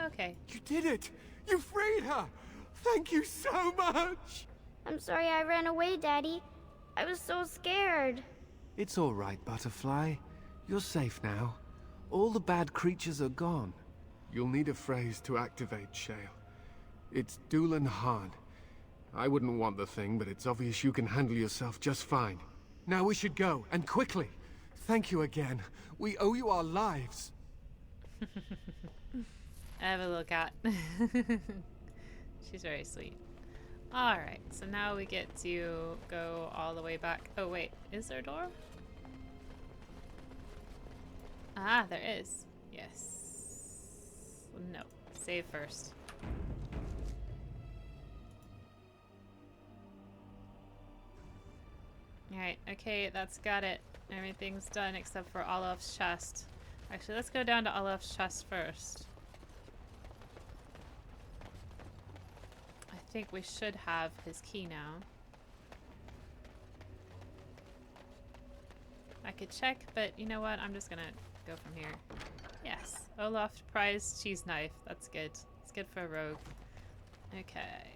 Okay. You did it! You freed her! Thank you so much! I'm sorry I ran away, Daddy. I was so scared. It's all right, Butterfly. You're safe now. All the bad creatures are gone. You'll need a phrase to activate Shale. It's Doolan Han. I wouldn't want the thing, but it's obvious you can handle yourself just fine. Now we should go, and quickly. Thank you again. We owe you our lives. I have a little cat. She's very sweet. Alright, so now we get to go all the way back. Oh wait, is there a door? Ah, there is. Yes. No. Save first. Alright, okay, that's got it. Everything's done except for Olaf's chest. Actually, let's go down to Olaf's chest first. I think we should have his key now. I could check, but you know what? I'm just gonna go from here. Yes, Olaf prized cheese knife. That's good. It's good for a rogue. Okay.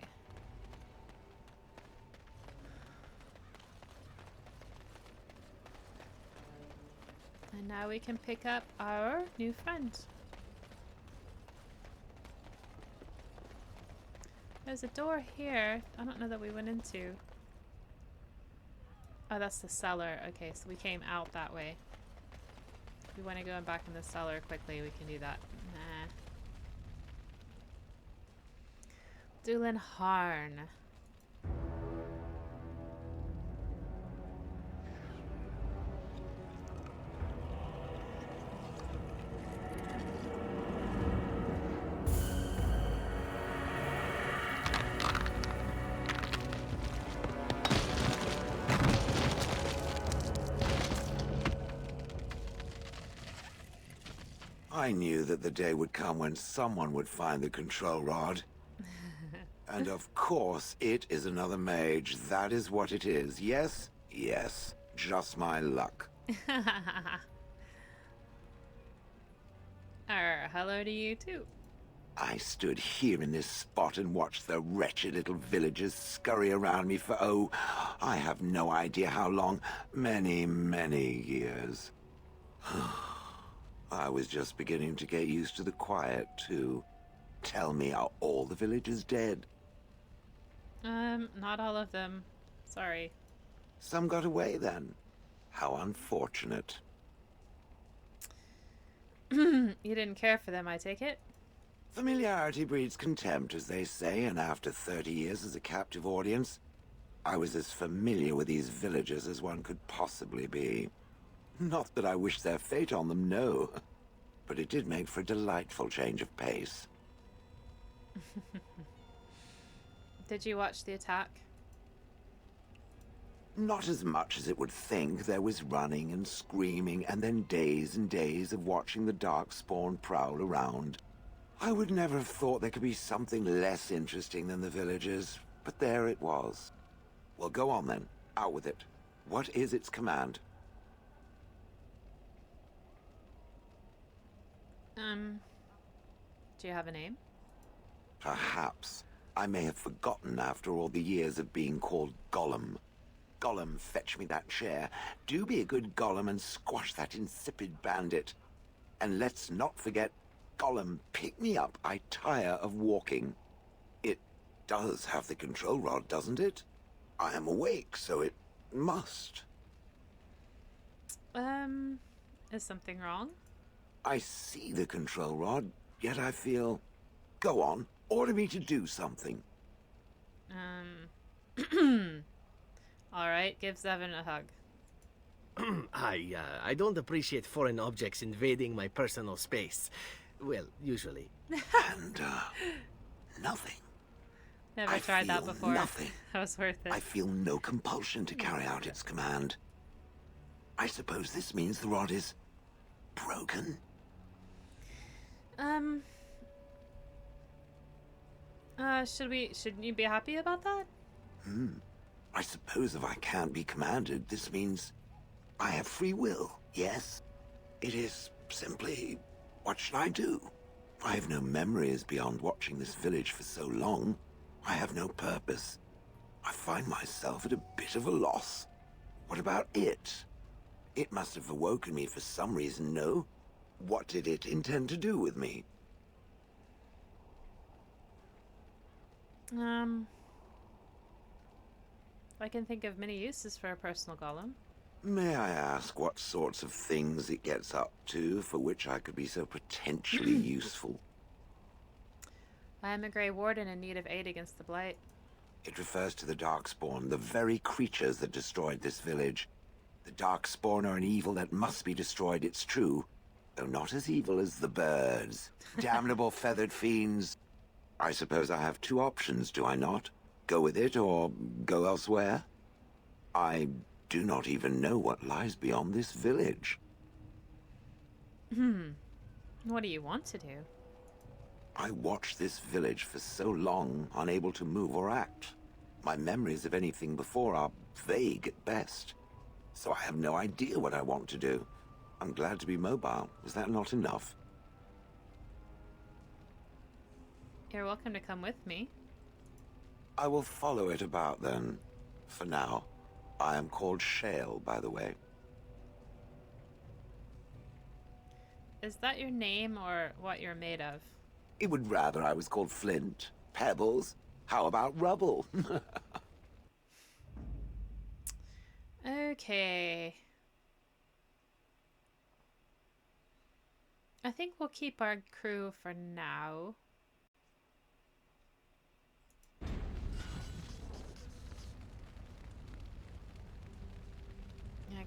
And now we can pick up our new friend. There's a door here. I don't know that we went into. Oh, that's the cellar. Okay, so we came out that way. If we want to go back in the cellar quickly, we can do that. Nah. Doolan Harn. I knew that the day would come when someone would find the control rod. And of course, it is another mage. That is what it is. Yes? Yes. Just my luck. Hello to you too. I stood here in this spot and watched the wretched little villagers scurry around me for, oh, I have no idea how long. Many, many years. I was just beginning to get used to the quiet, too. Tell me, are all the villagers dead? Not all of them. Sorry. Some got away, then. How unfortunate. You didn't care for them, I take it? Familiarity breeds contempt, as they say, and after 30 years as a captive audience, I was as familiar with these villagers as one could possibly be. Not that I wish their fate on them, no. But it did make for a delightful change of pace. Did you watch the attack? Not as much as it would think. There was running and screaming, and then days and days of watching the Darkspawn prowl around. I would never have thought there could be something less interesting than the villagers, but there it was. Well, go on then. Out with it. What is its command? Do you have a name? Perhaps. I may have forgotten after all the years of being called Gollum. Gollum, fetch me that chair. Do be a good Gollum and squash that insipid bandit. And let's not forget, Gollum, pick me up. I tire of walking. It does have the control rod, doesn't it? I am awake, so it must. Is something wrong? I see the control rod, yet I feel... Go on, order me to do something. Alright, give Zevin a hug. I don't appreciate foreign objects invading my personal space. Well, usually. And, nothing. Never tried that feel before. Nothing. That was worth it. I feel no compulsion to carry out its command. I suppose this means the rod is... broken? Shouldn't you be happy about that? I suppose if I can't be commanded, this means I have free will, yes? It is simply, what should I do? I have no memories beyond watching this village for so long. I have no purpose. I find myself at a bit of a loss. What about it? It must have awoken me for some reason, no? What did it intend to do with me? I can think of many uses for a personal golem. May I ask what sorts of things it gets up to for which I could be so potentially useful? I am a Grey Warden in need of aid against the Blight. It refers to the Darkspawn, the very creatures that destroyed this village. The Darkspawn are an evil that must be destroyed, it's true. Though not as evil as the birds. Damnable feathered fiends. I suppose I have two options, do I not? Go with it or go elsewhere? I do not even know what lies beyond this village. What do you want to do? I watched this village for so long, unable to move or act. My memories of anything before are vague at best. So I have no idea what I want to do. I'm glad to be mobile. Is that not enough? You're welcome to come with me. I will follow it about then. For now. I am called Shale, by the way. Is that your name or what you're made of? It would rather I was called Flint. Pebbles? How about rubble? Okay. I think we'll keep our crew for now.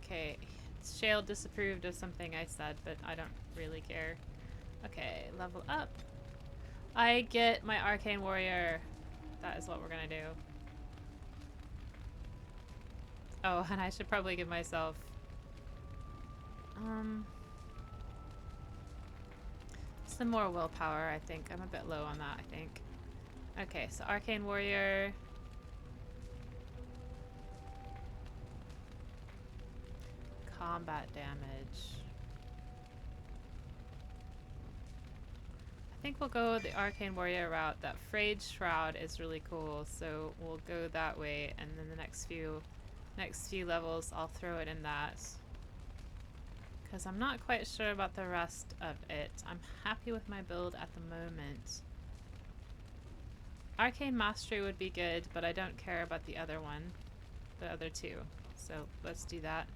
Okay, Shale disapproved of something I said, but I don't really care. Okay, level up. I get my Arcane Warrior. That is what we're gonna do. Oh, and I should probably give myself... some more willpower, I think. I'm a bit low on that, I think. Okay, so Arcane Warrior... combat damage. I think we'll go the Arcane Warrior route. That Frayed Shroud is really cool, so we'll go that way, and then the next few levels I'll throw it in that. Because I'm not quite sure about the rest of it. I'm happy with my build at the moment. Arcane Mastery would be good, but I don't care about the other one. The other two. So let's do that.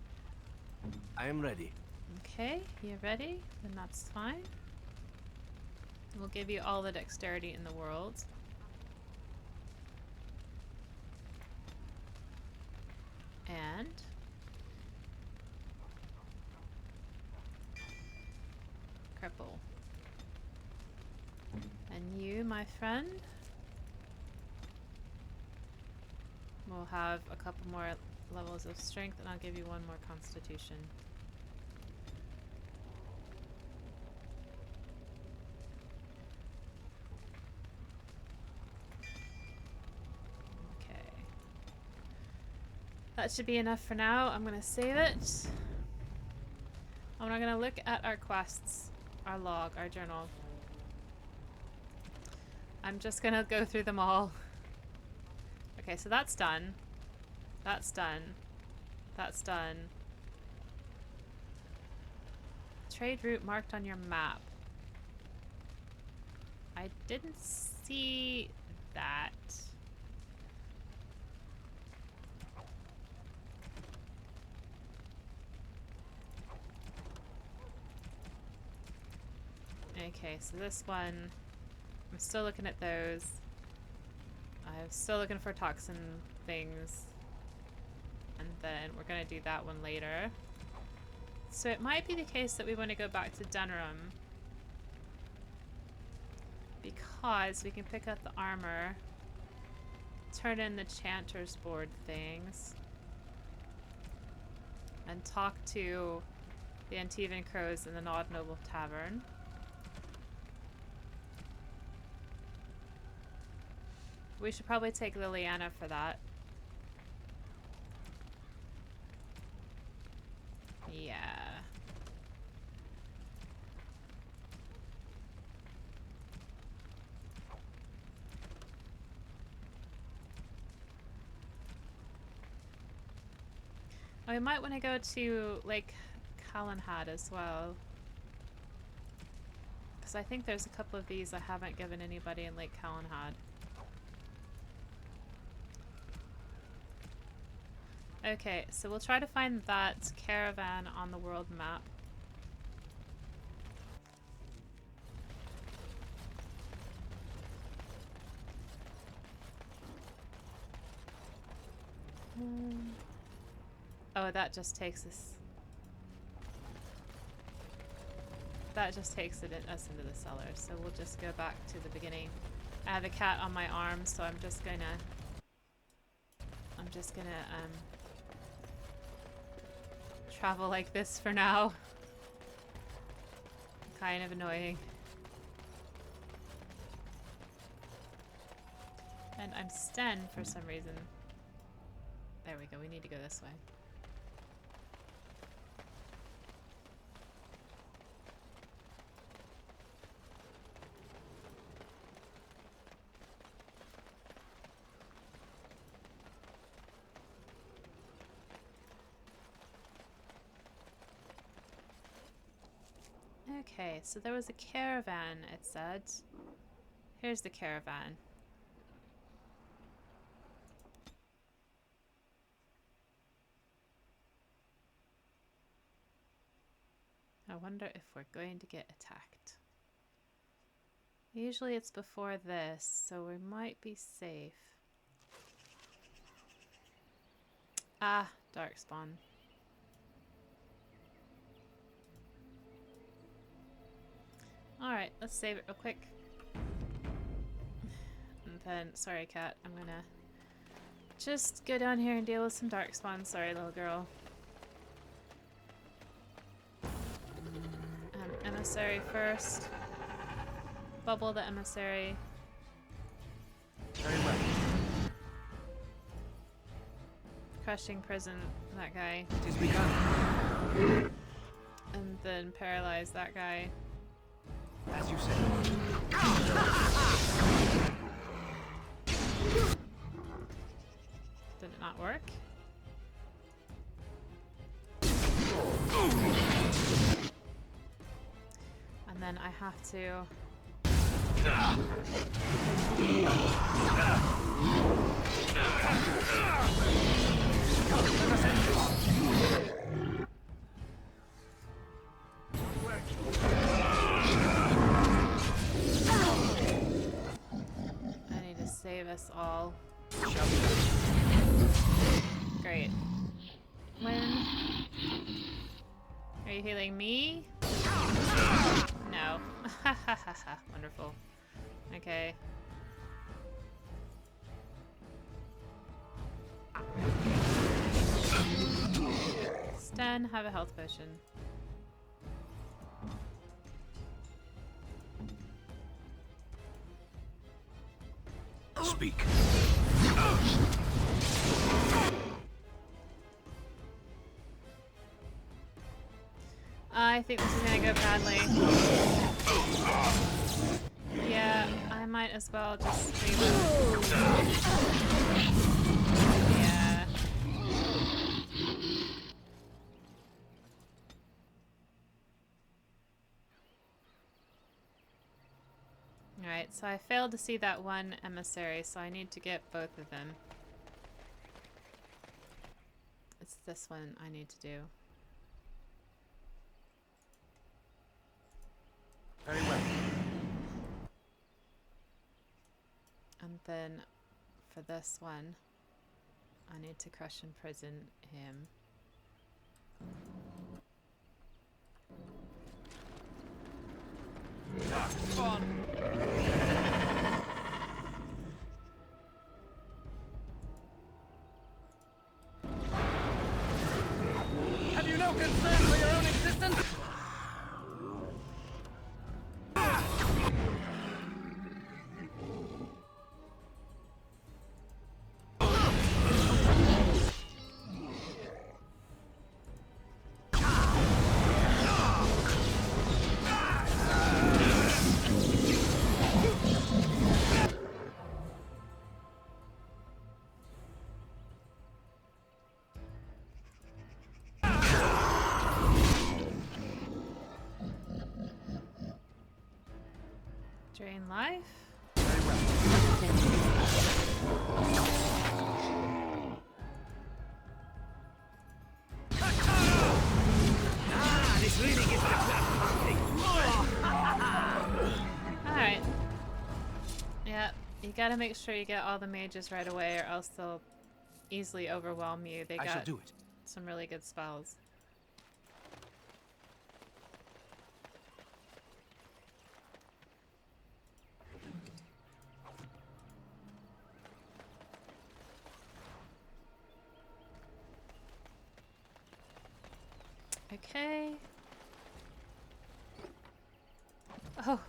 I am ready. Okay, you ready? Then that's fine. We'll give you all the dexterity in the world. And cripple. And you, my friend, will have a couple more levels of strength, and I'll give you one more constitution. That should be enough for now. I'm gonna save it. I'm not gonna look at our quests, our log, our journal. I'm just gonna go through them all. Okay, so that's done. That's done. That's done. Trade route marked on your map. I didn't see that. Okay, so this one, I'm still looking at those. I'm still looking for toxin things. And then we're going to do that one later. So it might be the case that we want to go back to Dunram. Because we can pick up the armor. Turn in the Chanter's board things. And talk to the Antivan Crows in the Nod Noble Tavern. We should probably take Liliana for that. Yeah. Oh, we might want to go to Lake Calenhad as well. Because I think there's a couple of these I haven't given anybody in Lake Calenhad. Okay, so we'll try to find that caravan on the world map. Oh, that just takes us. That just takes us into the cellar, so we'll just go back to the beginning. I have a cat on my arm, so I'm just gonna travel like this for now. Kind of annoying. And I'm Sten for some reason. There we go, we need to go this way. Okay, so there was a caravan, it said. Here's the caravan. I wonder if we're going to get attacked. Usually it's before this, so we might be safe. Ah, darkspawn. Alright, let's save it real quick. And then, sorry cat, I'm gonna just go down here and deal with some darkspawn. Sorry little girl. Emissary first. Bubble the emissary. Very well. Crushing prison that guy. It is begun. And then paralyze that guy. As you said. Did it not work? then I have to... I need to save us all. Great. When... Are you healing me? No. Wonderful. Okay. Sten, have a health potion. Speak. I think this is gonna go badly. Yeah, I might as well just leave it. Yeah. Alright, so I failed to see that one emissary, so I need to get both of them. It's this one I need to do. Very well. And then for this one, I need to crush and prison him. Have you no concern for your own existence? Drain life? Very well. This really gets the Alright. Yeah, you gotta make sure you get all the mages right away or else they'll easily overwhelm you. They I shall got do it. some really good spells. Okay. Oh,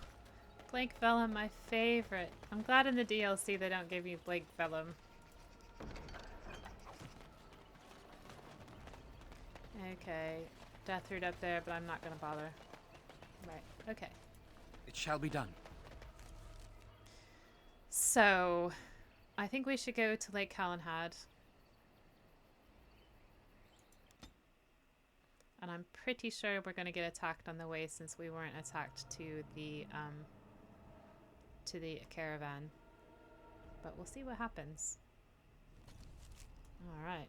Blank Vellum, my favorite. I'm glad in the DLC they don't give you Blank Vellum. Okay, death root up there, but I'm not gonna bother. Right, okay. It shall be done. So, I think we should go to Lake Calenhad. And I'm pretty sure we're going to get attacked on the way since we weren't attacked to the caravan. But we'll see what happens. All right.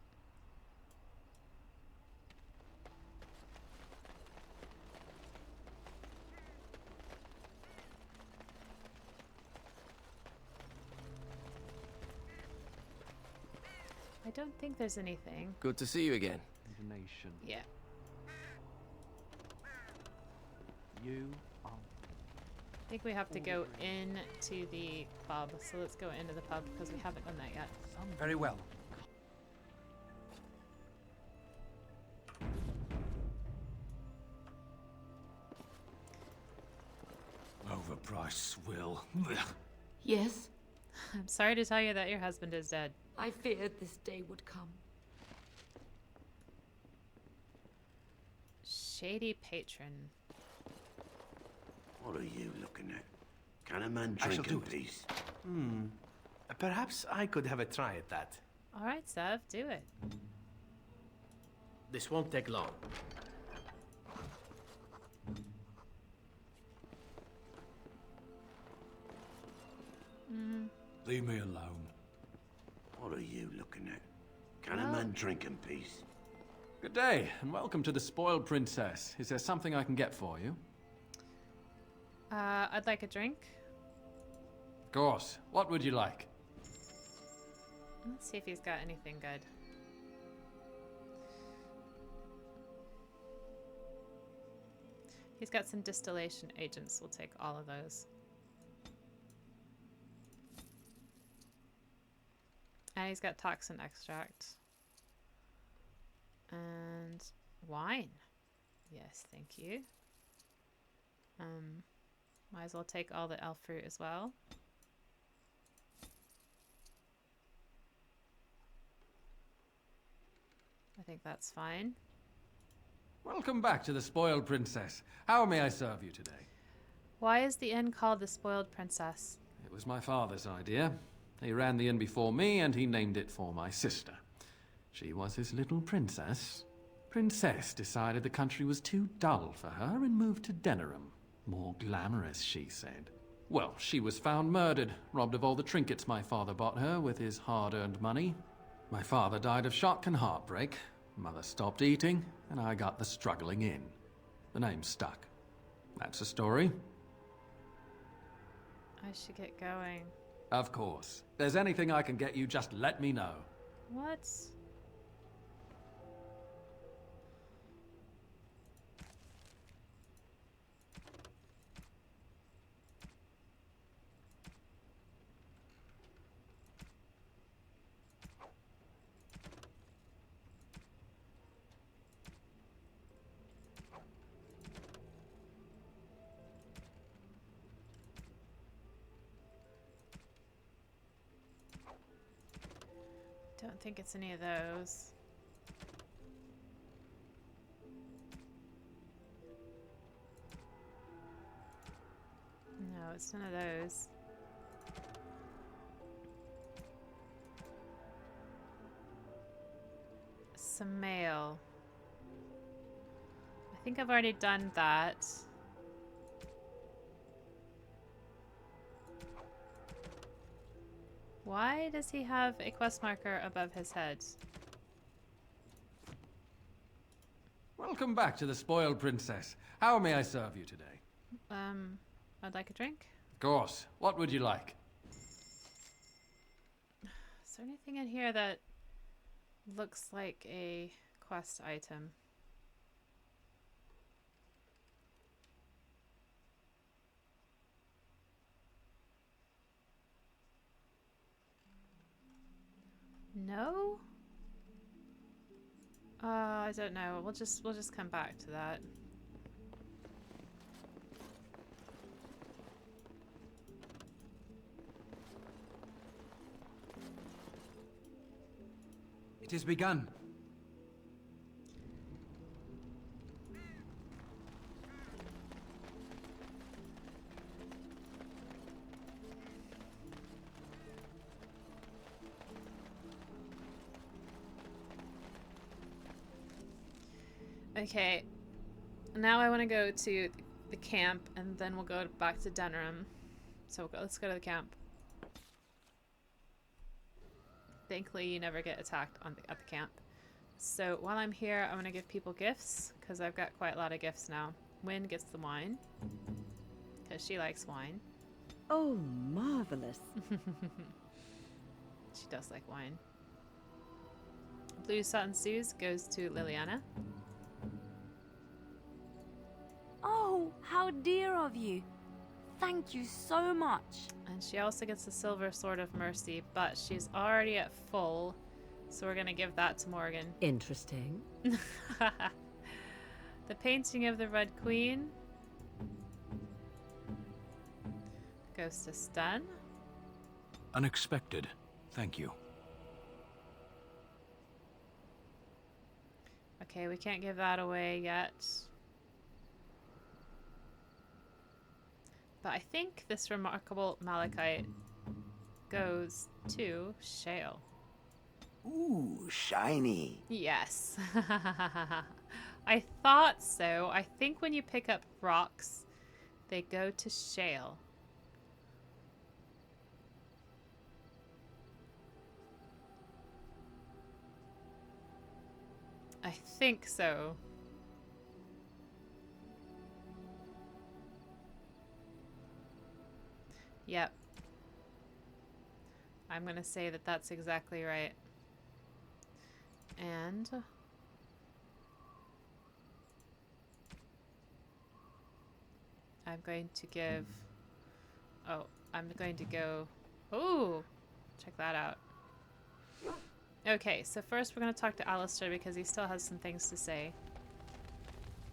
I don't think there's anything. Good to see you again. Yeah. You are... I think we have to go into the pub. So let's go into the pub because we haven't done that yet. Very well. Overpriced swill. Yes? I'm sorry to tell you that your husband is dead. I feared this day would come. Shady patron. What are you looking at? Can a man I shall drink do in it. peace? Perhaps I could have a try at that. All right, Sev, do it. This won't take long. Leave me alone. What are you looking at? Can a man drink in peace? Good day, and welcome to the Spoiled Princess. Is there something I can get for you? I'd like a drink. Of course. What would you like? Let's see if he's got anything good. He's got some distillation agents. We'll take all of those. And he's got toxin extract. And wine. Yes, thank you. Might as well take all the elf fruit as well. I think that's fine. Welcome back to the Spoiled Princess. How may I serve you today? Why is the inn called the Spoiled Princess? It was my father's idea. He ran the inn before me, and he named it for my sister. She was his little princess. Princess decided the country was too dull for her and moved to Denerim. More glamorous, she said. Well, she was found murdered, robbed of all the trinkets my father bought her with his hard-earned money. My father died of shock and heartbreak. Mother stopped eating, and I got the struggling inn. The name stuck. That's the story. I should get going. Of course. If there's anything I can get you, just let me know. What? Don't think it's any of those. No, it's none of those. Some mail. I think I've already done that. Why does he have a quest marker above his head? Welcome back to the Spoiled Princess. How may I serve you today? I'd like a drink. Of course. What would you like? Is there anything in here that looks like a quest item? No? I don't know. We'll just come back to that. It has begun. Okay, now I want to go to the camp, and then we'll go back to Denerim. So let's go to the camp. Thankfully, you never get attacked at the camp. So while I'm here, I'm going to give people gifts, because I've got quite a lot of gifts now. Wynn gets the wine, because she likes wine. Oh, marvelous. She does like wine. Blue Satin Suze goes to Liliana. Oh, how dear of you. Thank you so much. And she also gets the Silver Sword of Mercy, but she's already at full, so we're going to give that to Morgan. Interesting. The painting of the Red Queen goes to Stun. Unexpected. Thank you. Okay, we can't give that away yet. But I think this remarkable malachite goes to Shale. Ooh, shiny. Yes. I thought so. I think when you pick up rocks, they go to Shale. I think so. Yep. I'm gonna say that that's exactly right. And I'm going to give... Oh, I'm going to go... Ooh! Check that out. Okay, so first we're going to talk to Alistair because he still has some things to say.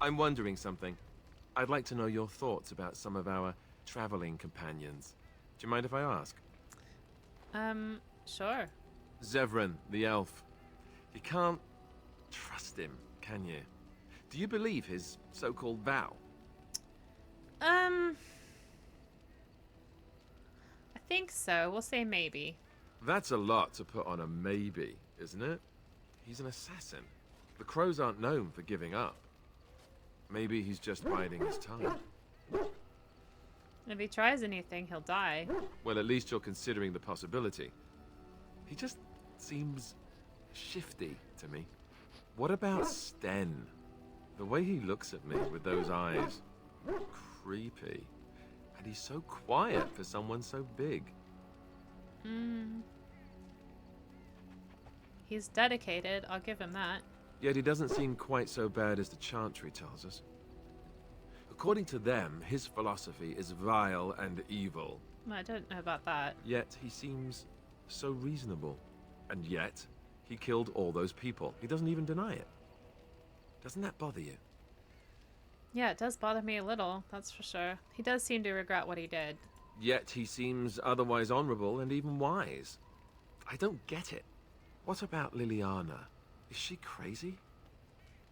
I'm wondering something. I'd like to know your thoughts about some of our traveling companions. Do you mind if I ask? Sure. Zevran, the elf. You can't trust him, can you? Do you believe his so-called vow? I think so. We'll say maybe. That's a lot to put on a maybe, isn't it? He's an assassin. The crows aren't known for giving up. Maybe he's just biding his time. If he tries anything, he'll die. Well, at least you're considering the possibility. He just seems shifty to me. What about Sten? The way he looks at me with those eyes. Creepy. And he's so quiet for someone so big. He's dedicated, I'll give him that. Yet he doesn't seem quite so bad as the Chantry tells us. According to them, his philosophy is vile and evil. I don't know about that. Yet he seems so reasonable. And yet, he killed all those people. He doesn't even deny it. Doesn't that bother you? Yeah, it does bother me a little, that's for sure. He does seem to regret what he did. Yet he seems otherwise honorable and even wise. I don't get it. What about Liliana? Is she crazy?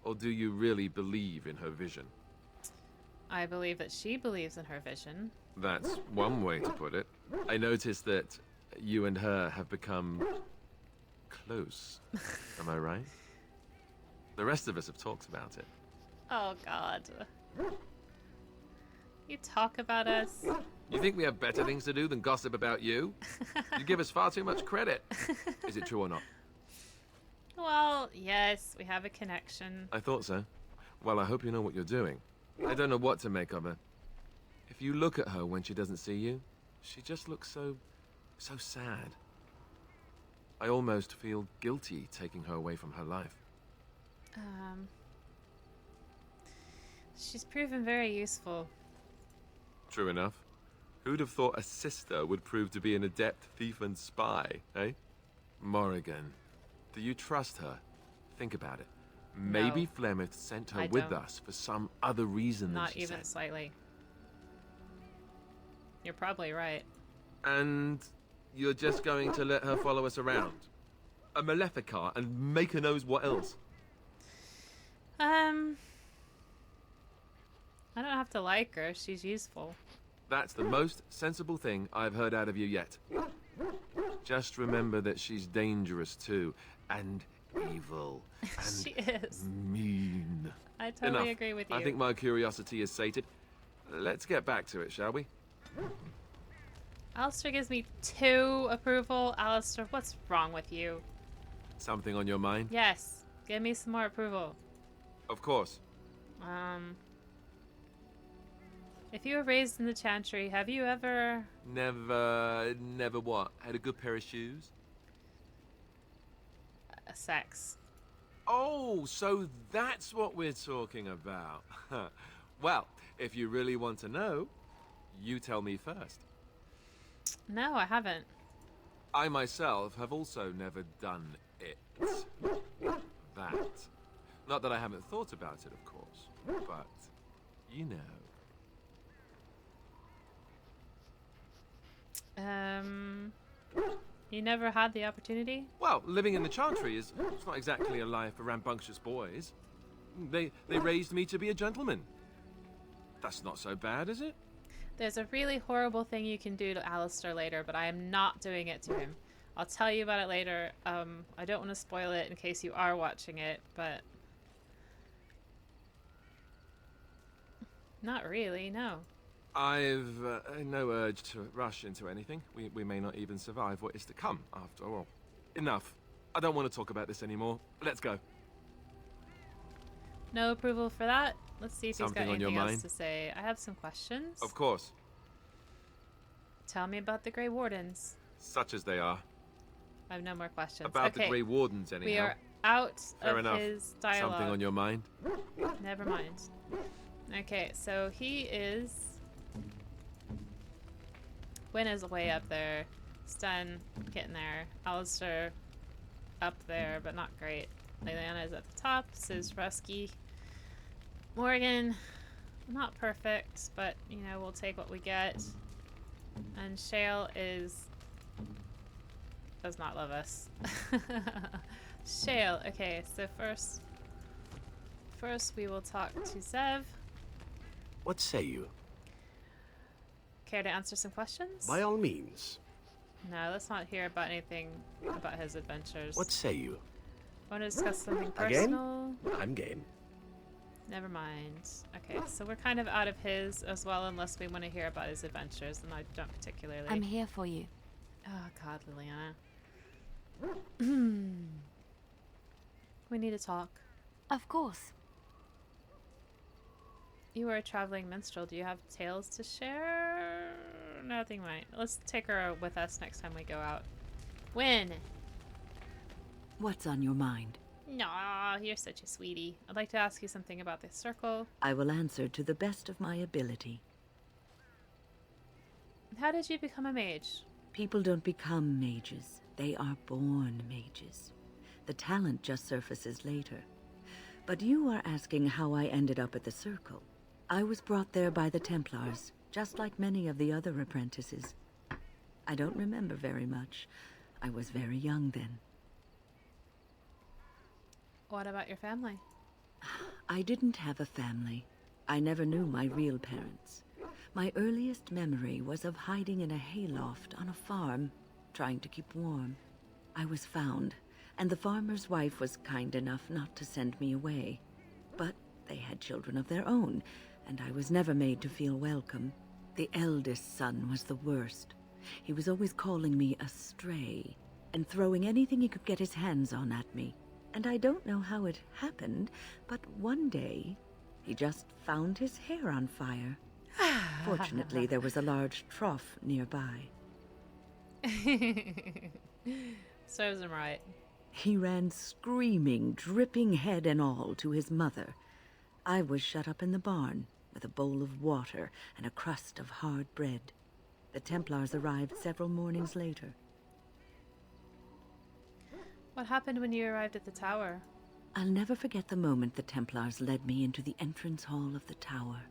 Or do you really believe in her vision? I believe that she believes in her vision. That's one way to put it. I noticed that you and her have become close. Am I right? The rest of us have talked about it. Oh, God. You talk about us. You think we have better things to do than gossip about you? You give us far too much credit. Is it true or not? Well, yes, we have a connection. I thought so. Well, I hope you know what you're doing. I don't know what to make of her. If you look at her when she doesn't see you, she just looks so sad. I almost feel guilty taking her away from her life. She's proven very useful. True enough. Who'd have thought a sister would prove to be an adept thief and spy, eh? Morrigan, do you trust her? Think about it. Maybe No. Flemeth sent her I with don't. us for some other reason than Not she even said. slightly. You're probably right. And you're just going to let her follow us around? A Maleficar and make her knows what else? I don't have to like her. She's useful. That's the most sensible thing I've heard out of you yet. Just remember that she's dangerous too, and evil, and She is. mean. I totally Enough. agree with you. I think my curiosity is sated. Let's get back to it, shall we? Alistair gives me 2 approval. Alistair, what's wrong with you? Something on your mind? Yes, give me some more approval. Of course. If you were raised in the Chantry, have you ever... Never what? Had a good pair of shoes? Sex. Oh, so that's what we're talking about. Well, if you really want to know, you tell me first. No, I haven't. I myself have also never done it. That. Not that I haven't thought about it, of course, but you know. You never had the opportunity? Well, living in the Chantry is it's not exactly a life for rambunctious boys. They raised me to be a gentleman. That's not so bad, is it? There's a really horrible thing you can do to Alistair later, but I am not doing it to him. I'll tell you about it later. I don't want to spoil it in case you are watching it, but... Not really, no. I've no urge to rush into anything. We may not even survive what is to come, after all. Enough. I don't want to talk about this anymore. Let's go. No approval for that. Let's see if Something he's got on your anything else mind? to say. I have some questions. Of course. Tell me about the Grey Wardens. Such as they are. I have no more questions. About okay. the Grey Wardens, anyhow. We are out Fair of enough. his dialogue. Something on your mind? Never mind. Okay, so he is... Wynn is way up there. Sten getting there. Alistair up there, but not great. Liliana is at the top. So is Rusky. Morgan, not perfect, but, you know, we'll take what we get. And Shale does not love us. Shale, okay, so first we will talk to Zev. What say you? Care to answer some questions? By all means. No, let's not hear about anything about his adventures. What say you? Want to discuss something Again? personal? I'm game. Never mind. Okay, so we're kind of out of his as well, unless we want to hear about his adventures, and I don't particularly. I'm here for you. Oh God, Liliana. We need to talk. Of course. You are a traveling minstrel. Do you have tales to share? Nothing, right. Let's take her with us next time we go out. Win! What's on your mind? Aw, you're such a sweetie. I'd like to ask you something about this circle. I will answer to the best of my ability. How did you become a mage? People don't become mages. They are born mages. The talent just surfaces later. But you are asking how I ended up at the circle. I was brought there by the Templars, just like many of the other apprentices. I don't remember very much. I was very young then. What about your family? I didn't have a family. I never knew my real parents. My earliest memory was of hiding in a hayloft on a farm, trying to keep warm. I was found, and the farmer's wife was kind enough not to send me away. But they had children of their own, and I was never made to feel welcome. The eldest son was the worst. He was always calling me a stray, and throwing anything he could get his hands on at me. And I don't know how it happened, but one day, he just found his hair on fire. Fortunately, there was a large trough nearby. Serves him right. He ran screaming, dripping head and all, to his mother. I was shut up in the barn, with a bowl of water and a crust of hard bread. The Templars arrived several mornings later. What happened when you arrived at the tower? I'll never forget the moment the Templars led me into the entrance hall of the tower.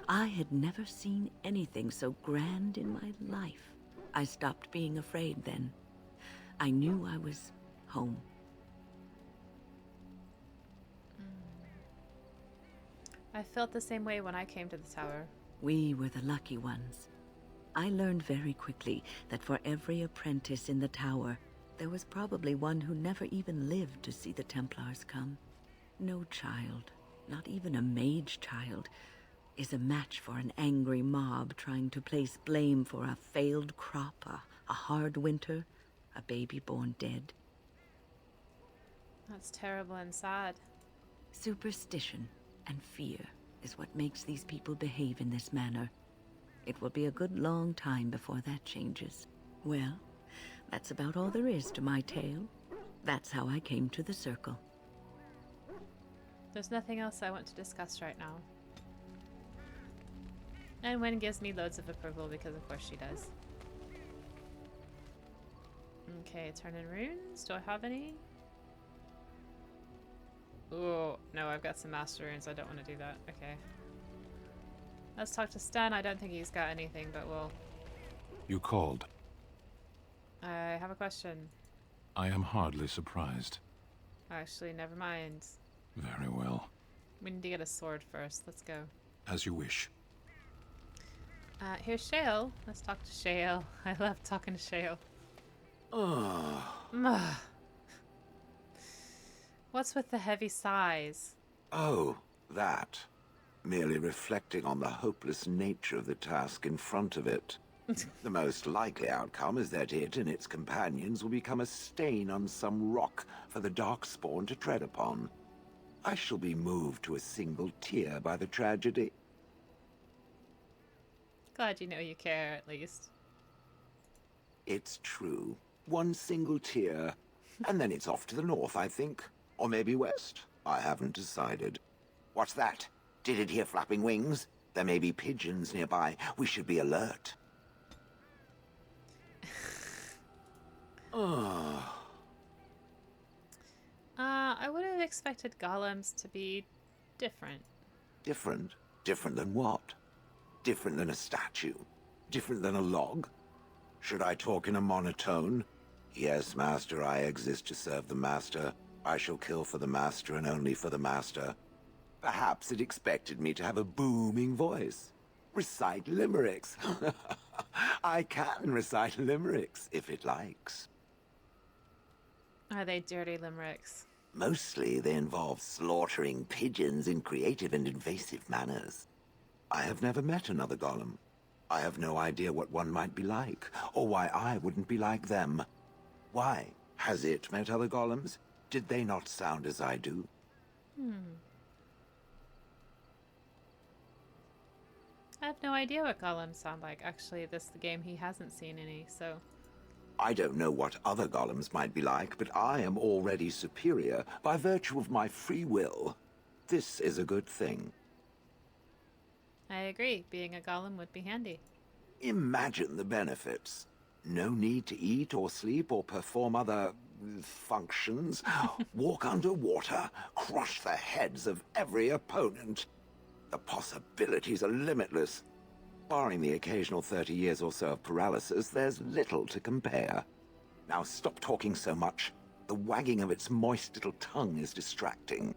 I had never seen anything so grand in my life. I stopped being afraid then. I knew I was home. I felt the same way when I came to the tower. We were the lucky ones. I learned very quickly that for every apprentice in the tower, there was probably one who never even lived to see the Templars come. No child, not even a mage child, is a match for an angry mob trying to place blame for a failed crop, a hard winter, a baby born dead. That's terrible and sad. Superstition and fear is what makes these people behave in this manner. It will be a good long time before that changes. Well, that's about all there is to my tale. That's how I came to the circle. There's nothing else I want to discuss right now. And Wen gives me loads of approval because of course she does. Okay, turn in runes. Do I have any? Oh, no, I've got some master runes. I don't want to do that. Okay. Let's talk to Stan. I don't think he's got anything, but we'll... You called. I have a question. I am hardly surprised. Actually, never mind. Very well. We need to get a sword first. Let's go. As you wish. Here's Shale. Let's talk to Shale. I love talking to Shale. What's with the heavy sighs? Oh, that. Merely reflecting on the hopeless nature of the task in front of it. The most likely outcome is that it and its companions will become a stain on some rock for the Darkspawn to tread upon. I shall be moved to a single tear by the tragedy. Glad you know you care, at least. It's true. One single tear, and then it's off to the north, I think. Or maybe west. I haven't decided. What's that? Did it hear flapping wings? There may be pigeons nearby. We should be alert. I would have expected golems to be different. Different? Different than what? Different than a statue? Different than a log? Should I talk in a monotone? Yes, Master, I exist to serve the Master. I shall kill for the Master and only for the Master. Perhaps it expected me to have a booming voice. Recite limericks. I can recite limericks, if it likes. Are they dirty limericks? Mostly they involve slaughtering pigeons in creative and invasive manners. I have never met another golem. I have no idea what one might be like, or why I wouldn't be like them. Why? Has it met other golems? Did they not sound as I do? I have no idea what golems sound like. Actually, this is the game he hasn't seen any, so... I don't know what other golems might be like, but I am already superior by virtue of my free will. This is a good thing. I agree. Being a golem would be handy. Imagine the benefits. No need to eat or sleep or perform other functions. Walk underwater, crush the heads of every opponent. The possibilities are limitless. Barring the occasional 30 years or so of paralysis, there's little to compare. Now stop talking so much. The wagging of its moist little tongue is distracting.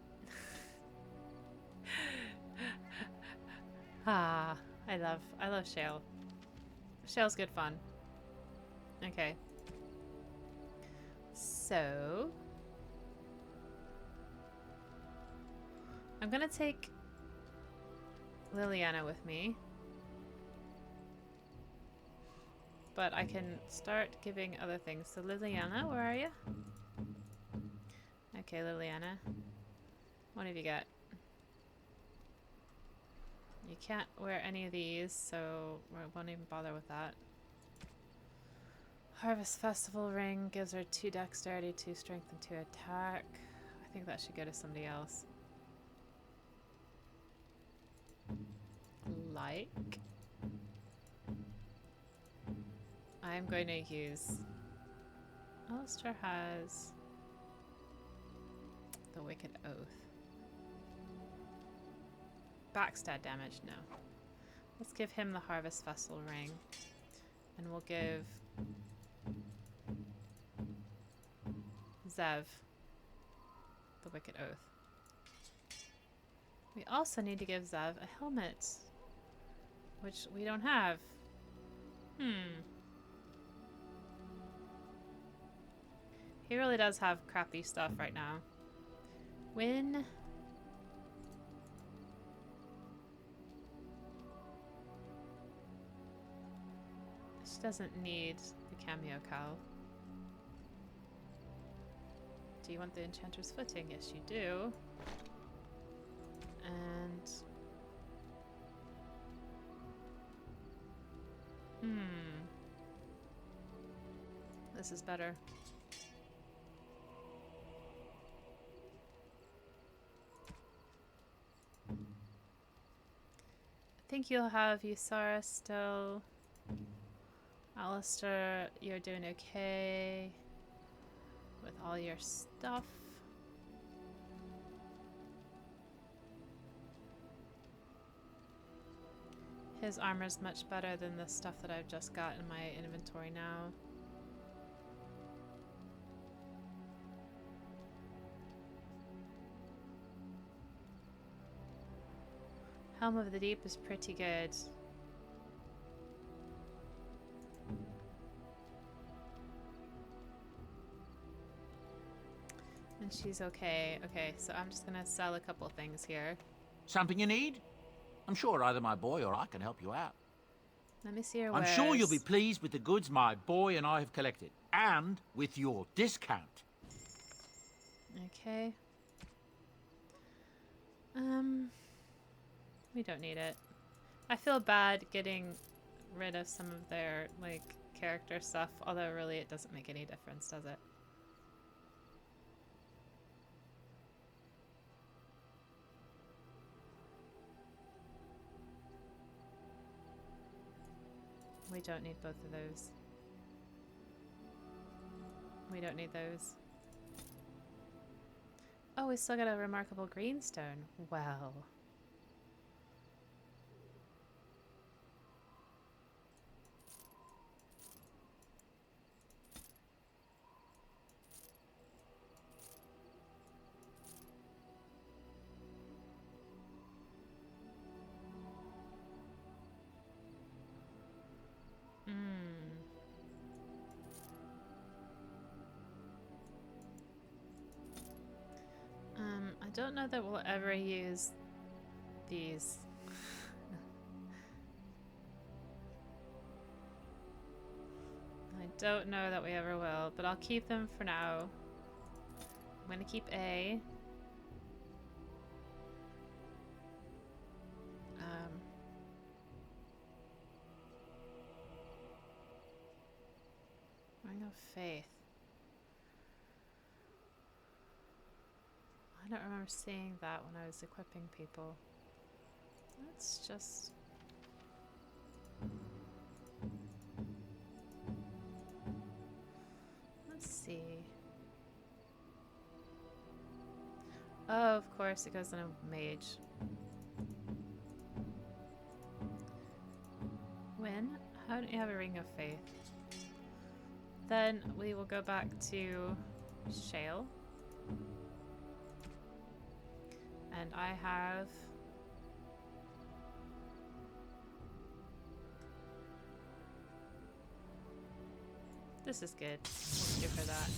I love Shale. Shale's good fun. Okay. So... I'm gonna take Liliana with me. But I can start giving other things. So Liliana, where are you? Okay, Liliana. What have you got? You can't wear any of these, so we won't even bother with that. Harvest Festival ring gives her 2 dexterity, 2 strength, and 2 attack. I think that should go to somebody else. Like... I'm going to use... Alistair has... the Wicked Oath. Backstab damage, no. Let's give him the Harvest Festival ring. And we'll give... Zev the Wicked Oath. We also need to give Zev a helmet. Which we don't have. He really does have crappy stuff right now. When... She doesn't need the cameo cowl. Do you want the Enchanter's Footing? Yes, you do. And... This is better. I think you'll have Ysara still. Alistair, you're doing okay with all your stuff. His armor's much better than the stuff that I've just got in my inventory now. Helm of the Deep is pretty good. And she's okay. Okay, so I'm just gonna sell a couple things here. Something you need? I'm sure either my boy or I can help you out. Let me see your I'm wares. sure you'll be pleased with the goods my boy and I have collected. And with your discount. Okay. We don't need it. I feel bad getting rid of some of their, like, character stuff, although really it doesn't make any difference, does it? We don't need both of those. We don't need those. Oh, we still got a remarkable greenstone. Well. I don't know that we'll ever use these. I don't know that we ever will, but I'll keep them for now. I'm gonna keep A. Ring of Faith. I don't remember seeing that when I was equipping people. Let's just... Let's see. Oh, of course, it goes in a mage. When? How don't you have a Ring of Faith? Then we will go back to Shale. And I have... This is good. We'll give her that.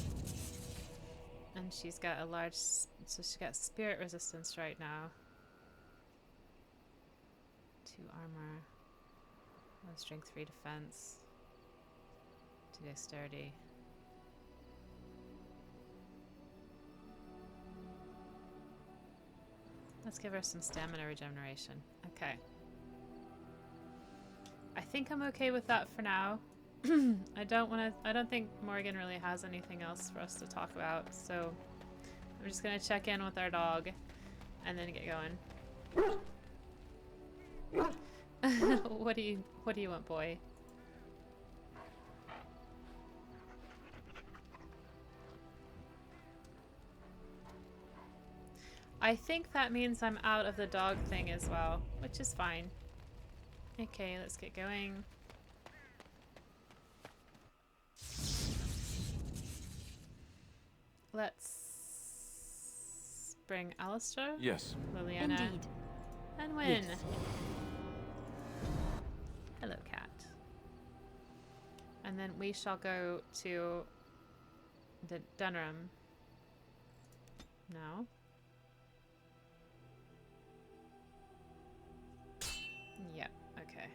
And she's got a large... So she's got spirit resistance right now. 2 armor. 1 strength, 3 defense. 2 dexterity. Let's give her some stamina regeneration. Okay. I think I'm okay with that for now. I don't think Morgan really has anything else for us to talk about, so I'm just gonna check in with our dog and then get going. What do you want, boy? I think that means I'm out of the dog thing as well, which is fine. Okay, let's get going. Let's bring Alistair. Yes. Liliana. Indeed. And Wynne. Yes. Hello, cat. And then we shall go to the Dunram. No. Yep, okay.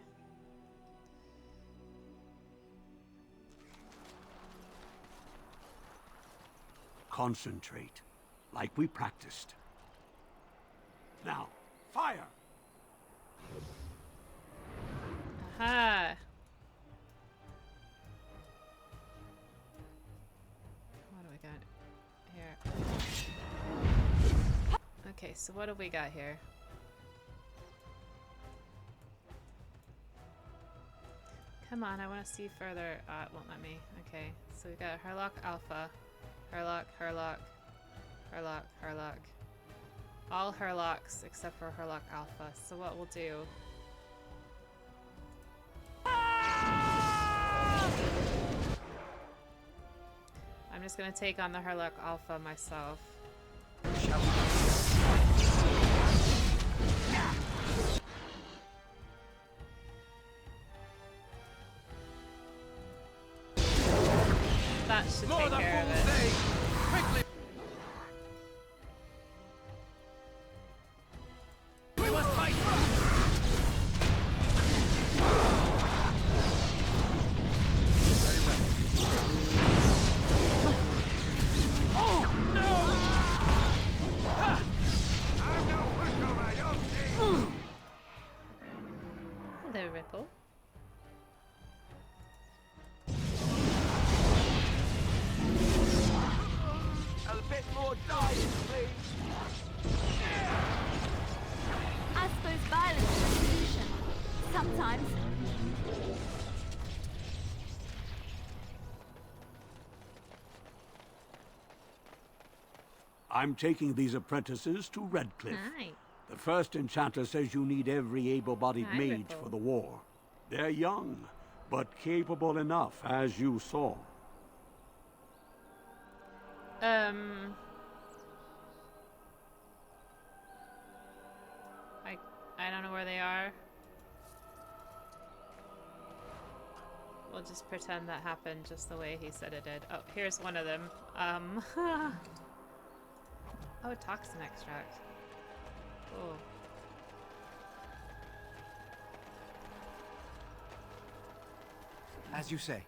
Concentrate, like we practiced. Now, fire! Aha! What do we got here? Okay, so what have we got here? Come on, I want to see further. It won't let me. Okay, so we got Herlock Alpha. Herlock, Herlock, Herlock, Herlock. All Herlocks except for Herlock Alpha. So what we'll do... I'm just going to take on the Herlock Alpha myself. That should take care of it. Quickly! We must fight! Very well. Oh, no! Ha! I'm no pushover! Hello, Ripple. A bit more dying, please. I suppose violence is a solution. Sometimes. I'm taking these apprentices to Redcliffe. Hi. The first enchanter says you need every able-bodied Hi, mage Ripple. for the war. They're young, but capable enough, as you saw. I don't know where they are. We'll just pretend that happened just the way he said it did. Oh, here's one of them. Oh, toxin extract. Cool. As you say.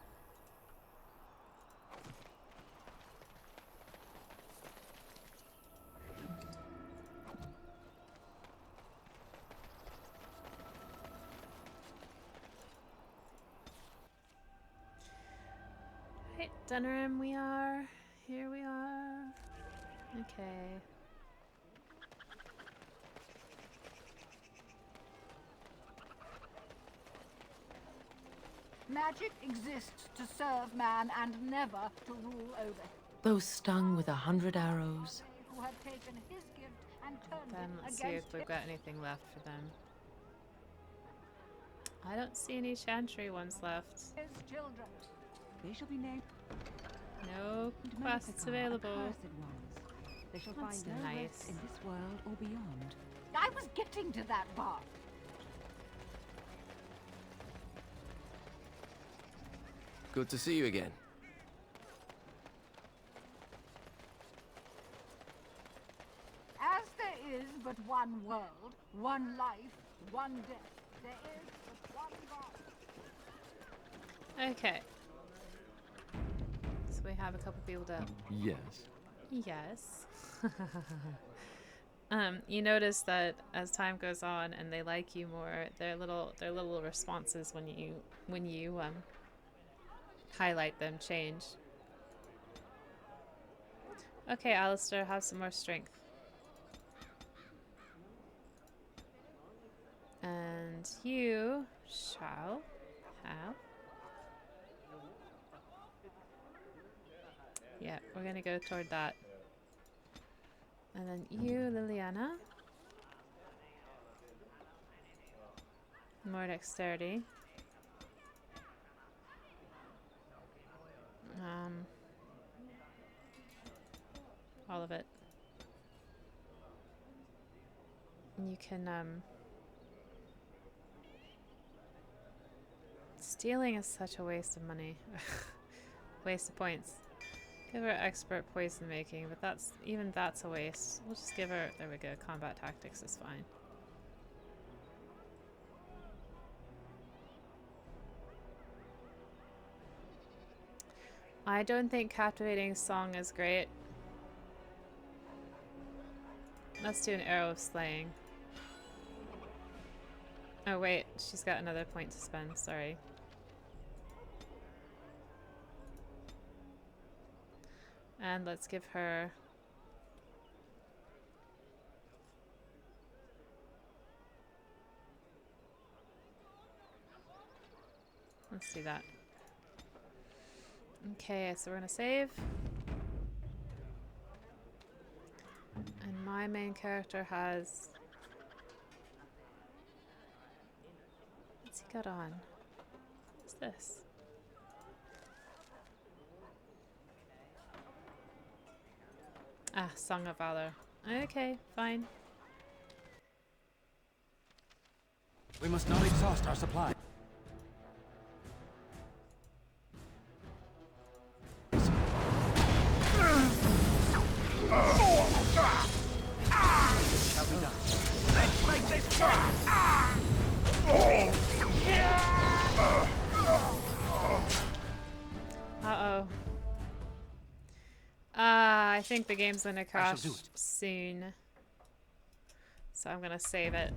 Right, Dunham we are. Here we are. Okay. Magic exists to serve man and never to rule over him. Though stung with 100 arrows, Who have taken his gift and turned Then it let's see if against we've got anything left for them. I don't see any Chantry ones left. his children. They shall be named No quests available. They shall That's find no nice. rest in this world or beyond. I was getting to that part. Good to see you again. As there is but one world, one life, one death, there is but one God. Okay. So we have a couple people to... Yes. Yes. You notice that as time goes on and they like you more, their little responses when you highlight them change. Okay, Alistair, have some more strength. And you shall have... Yeah, we're gonna go toward that. And then you, Liliana. More dexterity. All of it. You can, stealing is such a waste of money. Waste of points. Give her expert poison making, but even that's a waste. We'll just give her, there we go, combat tactics is fine. I don't think captivating song is great. Let's do an arrow of slaying. Oh wait, she's got another point to spend, sorry. And let's give her... Let's do that. Okay, so we're gonna save. And my main character has... What's he got on? What's this? Ah, Song of Valor. Okay, fine. We must not exhaust our supply. Shall be done. Let's make this work! Uh-oh. I think the game's gonna crash soon. So I'm gonna save it.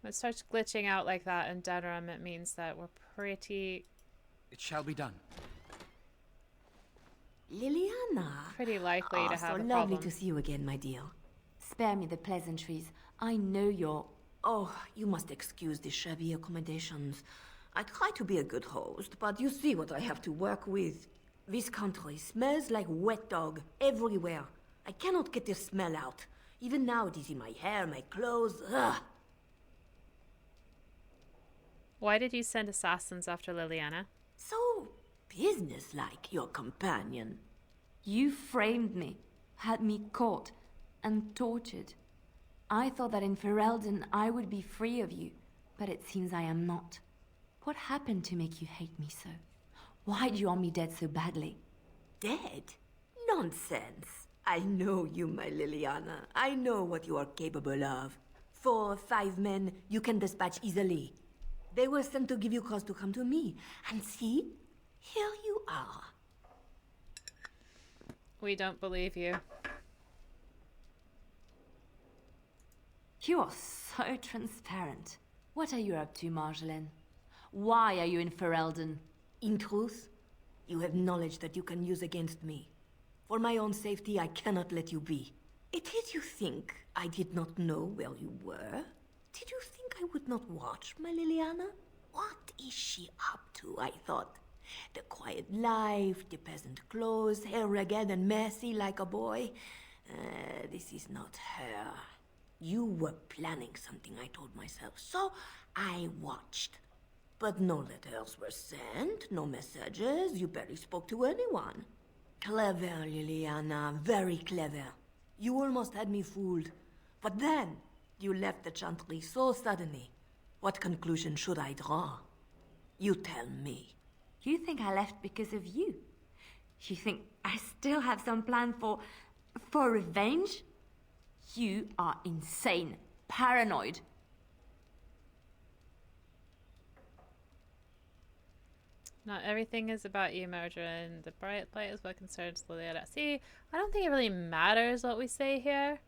When it starts glitching out like that in Denerim, it means that we're pretty... It shall be done. Liliana. Pretty likely to have so a lovely problem. to see you again, my dear. Spare me the pleasantries. I know you're... Oh, you must excuse the shabby accommodations. I try to be a good host, but you see what I have to work with. This country smells like wet dog everywhere. I cannot get the smell out. Even now it is in my hair, my clothes. Ugh. Why did you send assassins after Liliana? So businesslike, your companion. You framed me, had me caught, and tortured. I thought that in Ferelden I would be free of you, but it seems I am not. What happened to make you hate me so? Why do you want me dead so badly? Dead? Nonsense. I know you, my Liliana. I know what you are capable of. 4 or 5 men you can dispatch easily. They were sent to give you cause to come to me. And see, here you are. We don't believe you. You are so transparent. What are you up to, Marjolaine? Why are you in Ferelden? In truth, you have knowledge that you can use against me. For my own safety, I cannot let you be. Did you think I did not know where you were? Did you think I would not watch, my Liliana? What is she up to, I thought? The quiet life, the peasant clothes, hair ragged and messy like a boy. This is not her. You were planning something, I told myself, so I watched. But no letters were sent, no messages, you barely spoke to anyone. Clever, Liliana, very clever. You almost had me fooled. But then, you left the Chantry so suddenly. What conclusion should I draw? You tell me. You think I left because of you? You think I still have some plan for revenge? You are insane, paranoid. Not everything is about you, Margarine. The bright light is what concerns Liliana. See, I don't think it really matters what we say here.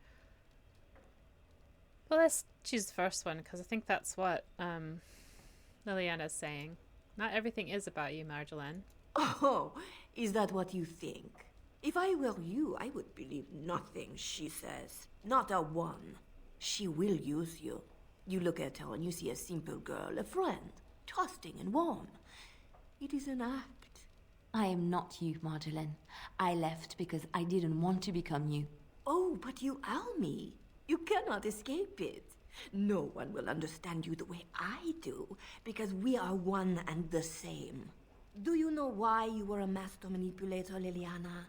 Well, let's choose the first one, because I think that's what Liliana's saying. Not everything is about you, Marjolaine. Oh, is that what you think? If I were you, I would believe nothing she says. Not a one. She will use you. You look at her and you see a simple girl, a friend, trusting and warm. It is an act. I am not you, Marjolaine. I left because I didn't want to become you. Oh, but you are me. You cannot escape it. No one will understand you the way I do, because we are one and the same. Do you know why you were a master manipulator, Liliana?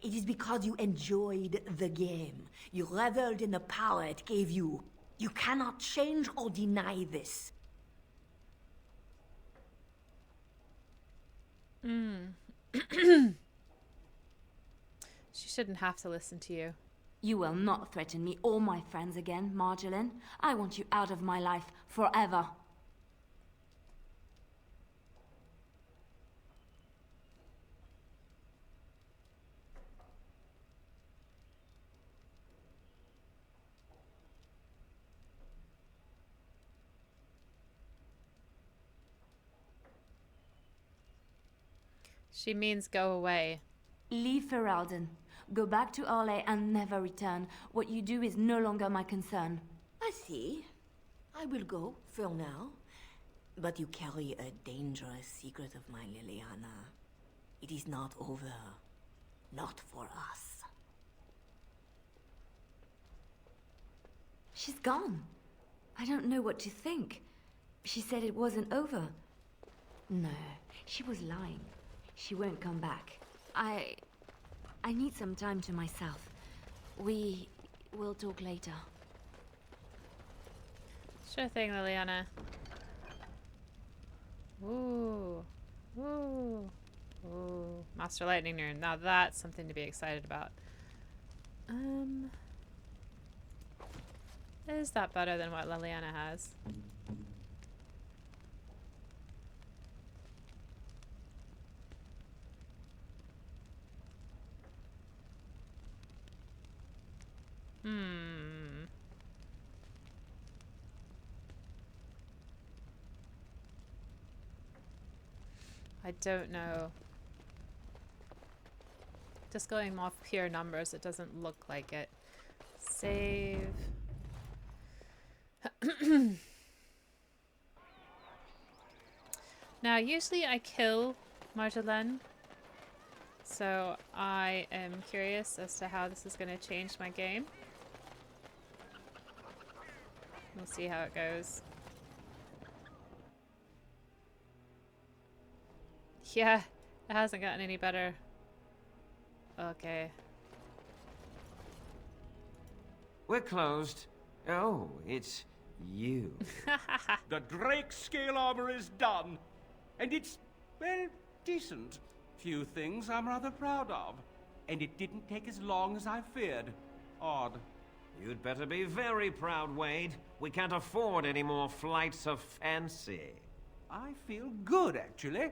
It is because you enjoyed the game. You reveled in the power it gave you. You cannot change or deny this. She shouldn't have to listen to you. You will not threaten me or my friends again, Marjolaine. I want you out of my life forever. She means go away. Leave Ferelden. Go back to Orlais and never return. What you do is no longer my concern. I see. I will go, for now. But you carry a dangerous secret of mine, Liliana. It is not over. Not for us. She's gone. I don't know what to think. She said it wasn't over. No, she was lying. She won't come back. I need some time to myself. We will talk later. Sure thing, Liliana. Ooh. Ooh. Ooh. Master Lightning Rune. Now that's something to be excited about. Is that better than what Liliana has? I don't know. Just going off pure numbers, it doesn't look like it. Save. Now, usually I kill Marjolaine, so I am curious as to how this is going to change my game. We'll see how it goes. Yeah, it hasn't gotten any better. Okay. We're closed. Oh, it's you. The Drake scale armor is done. And it's, well, decent. Few things I'm rather proud of. And it didn't take as long as I feared. Odd. You'd better be very proud, Wade. We can't afford any more flights of fancy. I feel good, actually.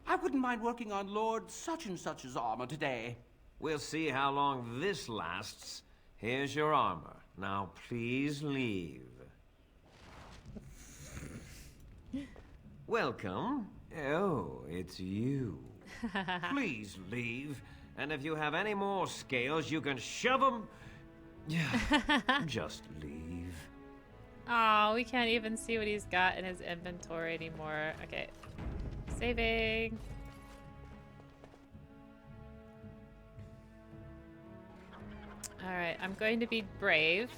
I wouldn't mind working on Lord such-and-such's armor today. We'll see how long this lasts. Here's your armor. Now, please leave. Welcome. Oh, it's you. Please leave. And if you have any more scales, you can shove them. Just leave. Oh, we can't even see what he's got in his inventory anymore. Okay. Saving. Alright, I'm going to be brave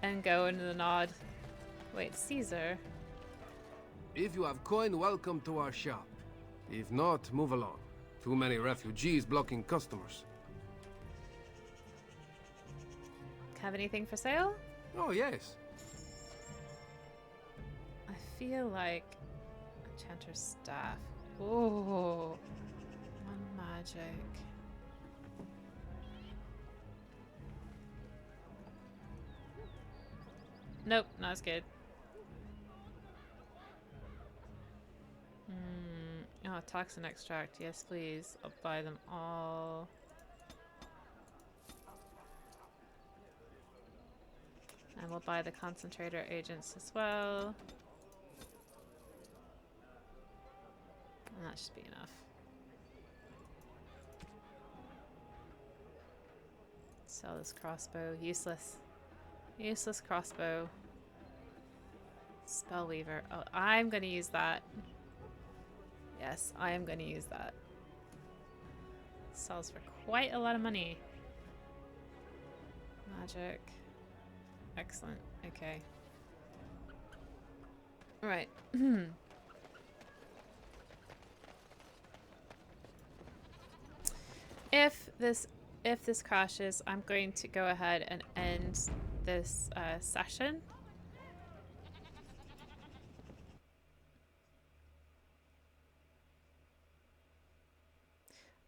and go into the nod. Wait, Caesar. If you have coin, welcome to our shop. If not, move along. Too many refugees blocking customers. Have anything for sale? Oh, yes. I feel like Enchanter's Staff. Oh, one magic. Nope, not as good. Oh, toxin extract. Yes, please. I'll buy them all. And we'll buy the concentrator agents as well. And that should be enough. Sell this crossbow. Useless. Useless crossbow. Spellweaver. Oh, I'm going to use that. Yes, I am going to use that. Sells for quite a lot of money. Magic. Excellent. Okay. Alright. If this crashes, I'm going to go ahead and end this session.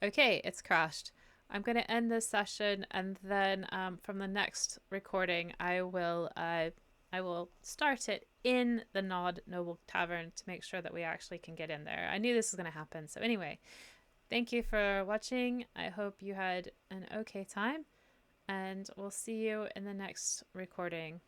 Okay, it's crashed. I'm going to end this session, and then from the next recording, I will start it in the Nod Noble Tavern to make sure that we actually can get in there. I knew this was going to happen. So anyway, thank you for watching. I hope you had an okay time, and we'll see you in the next recording.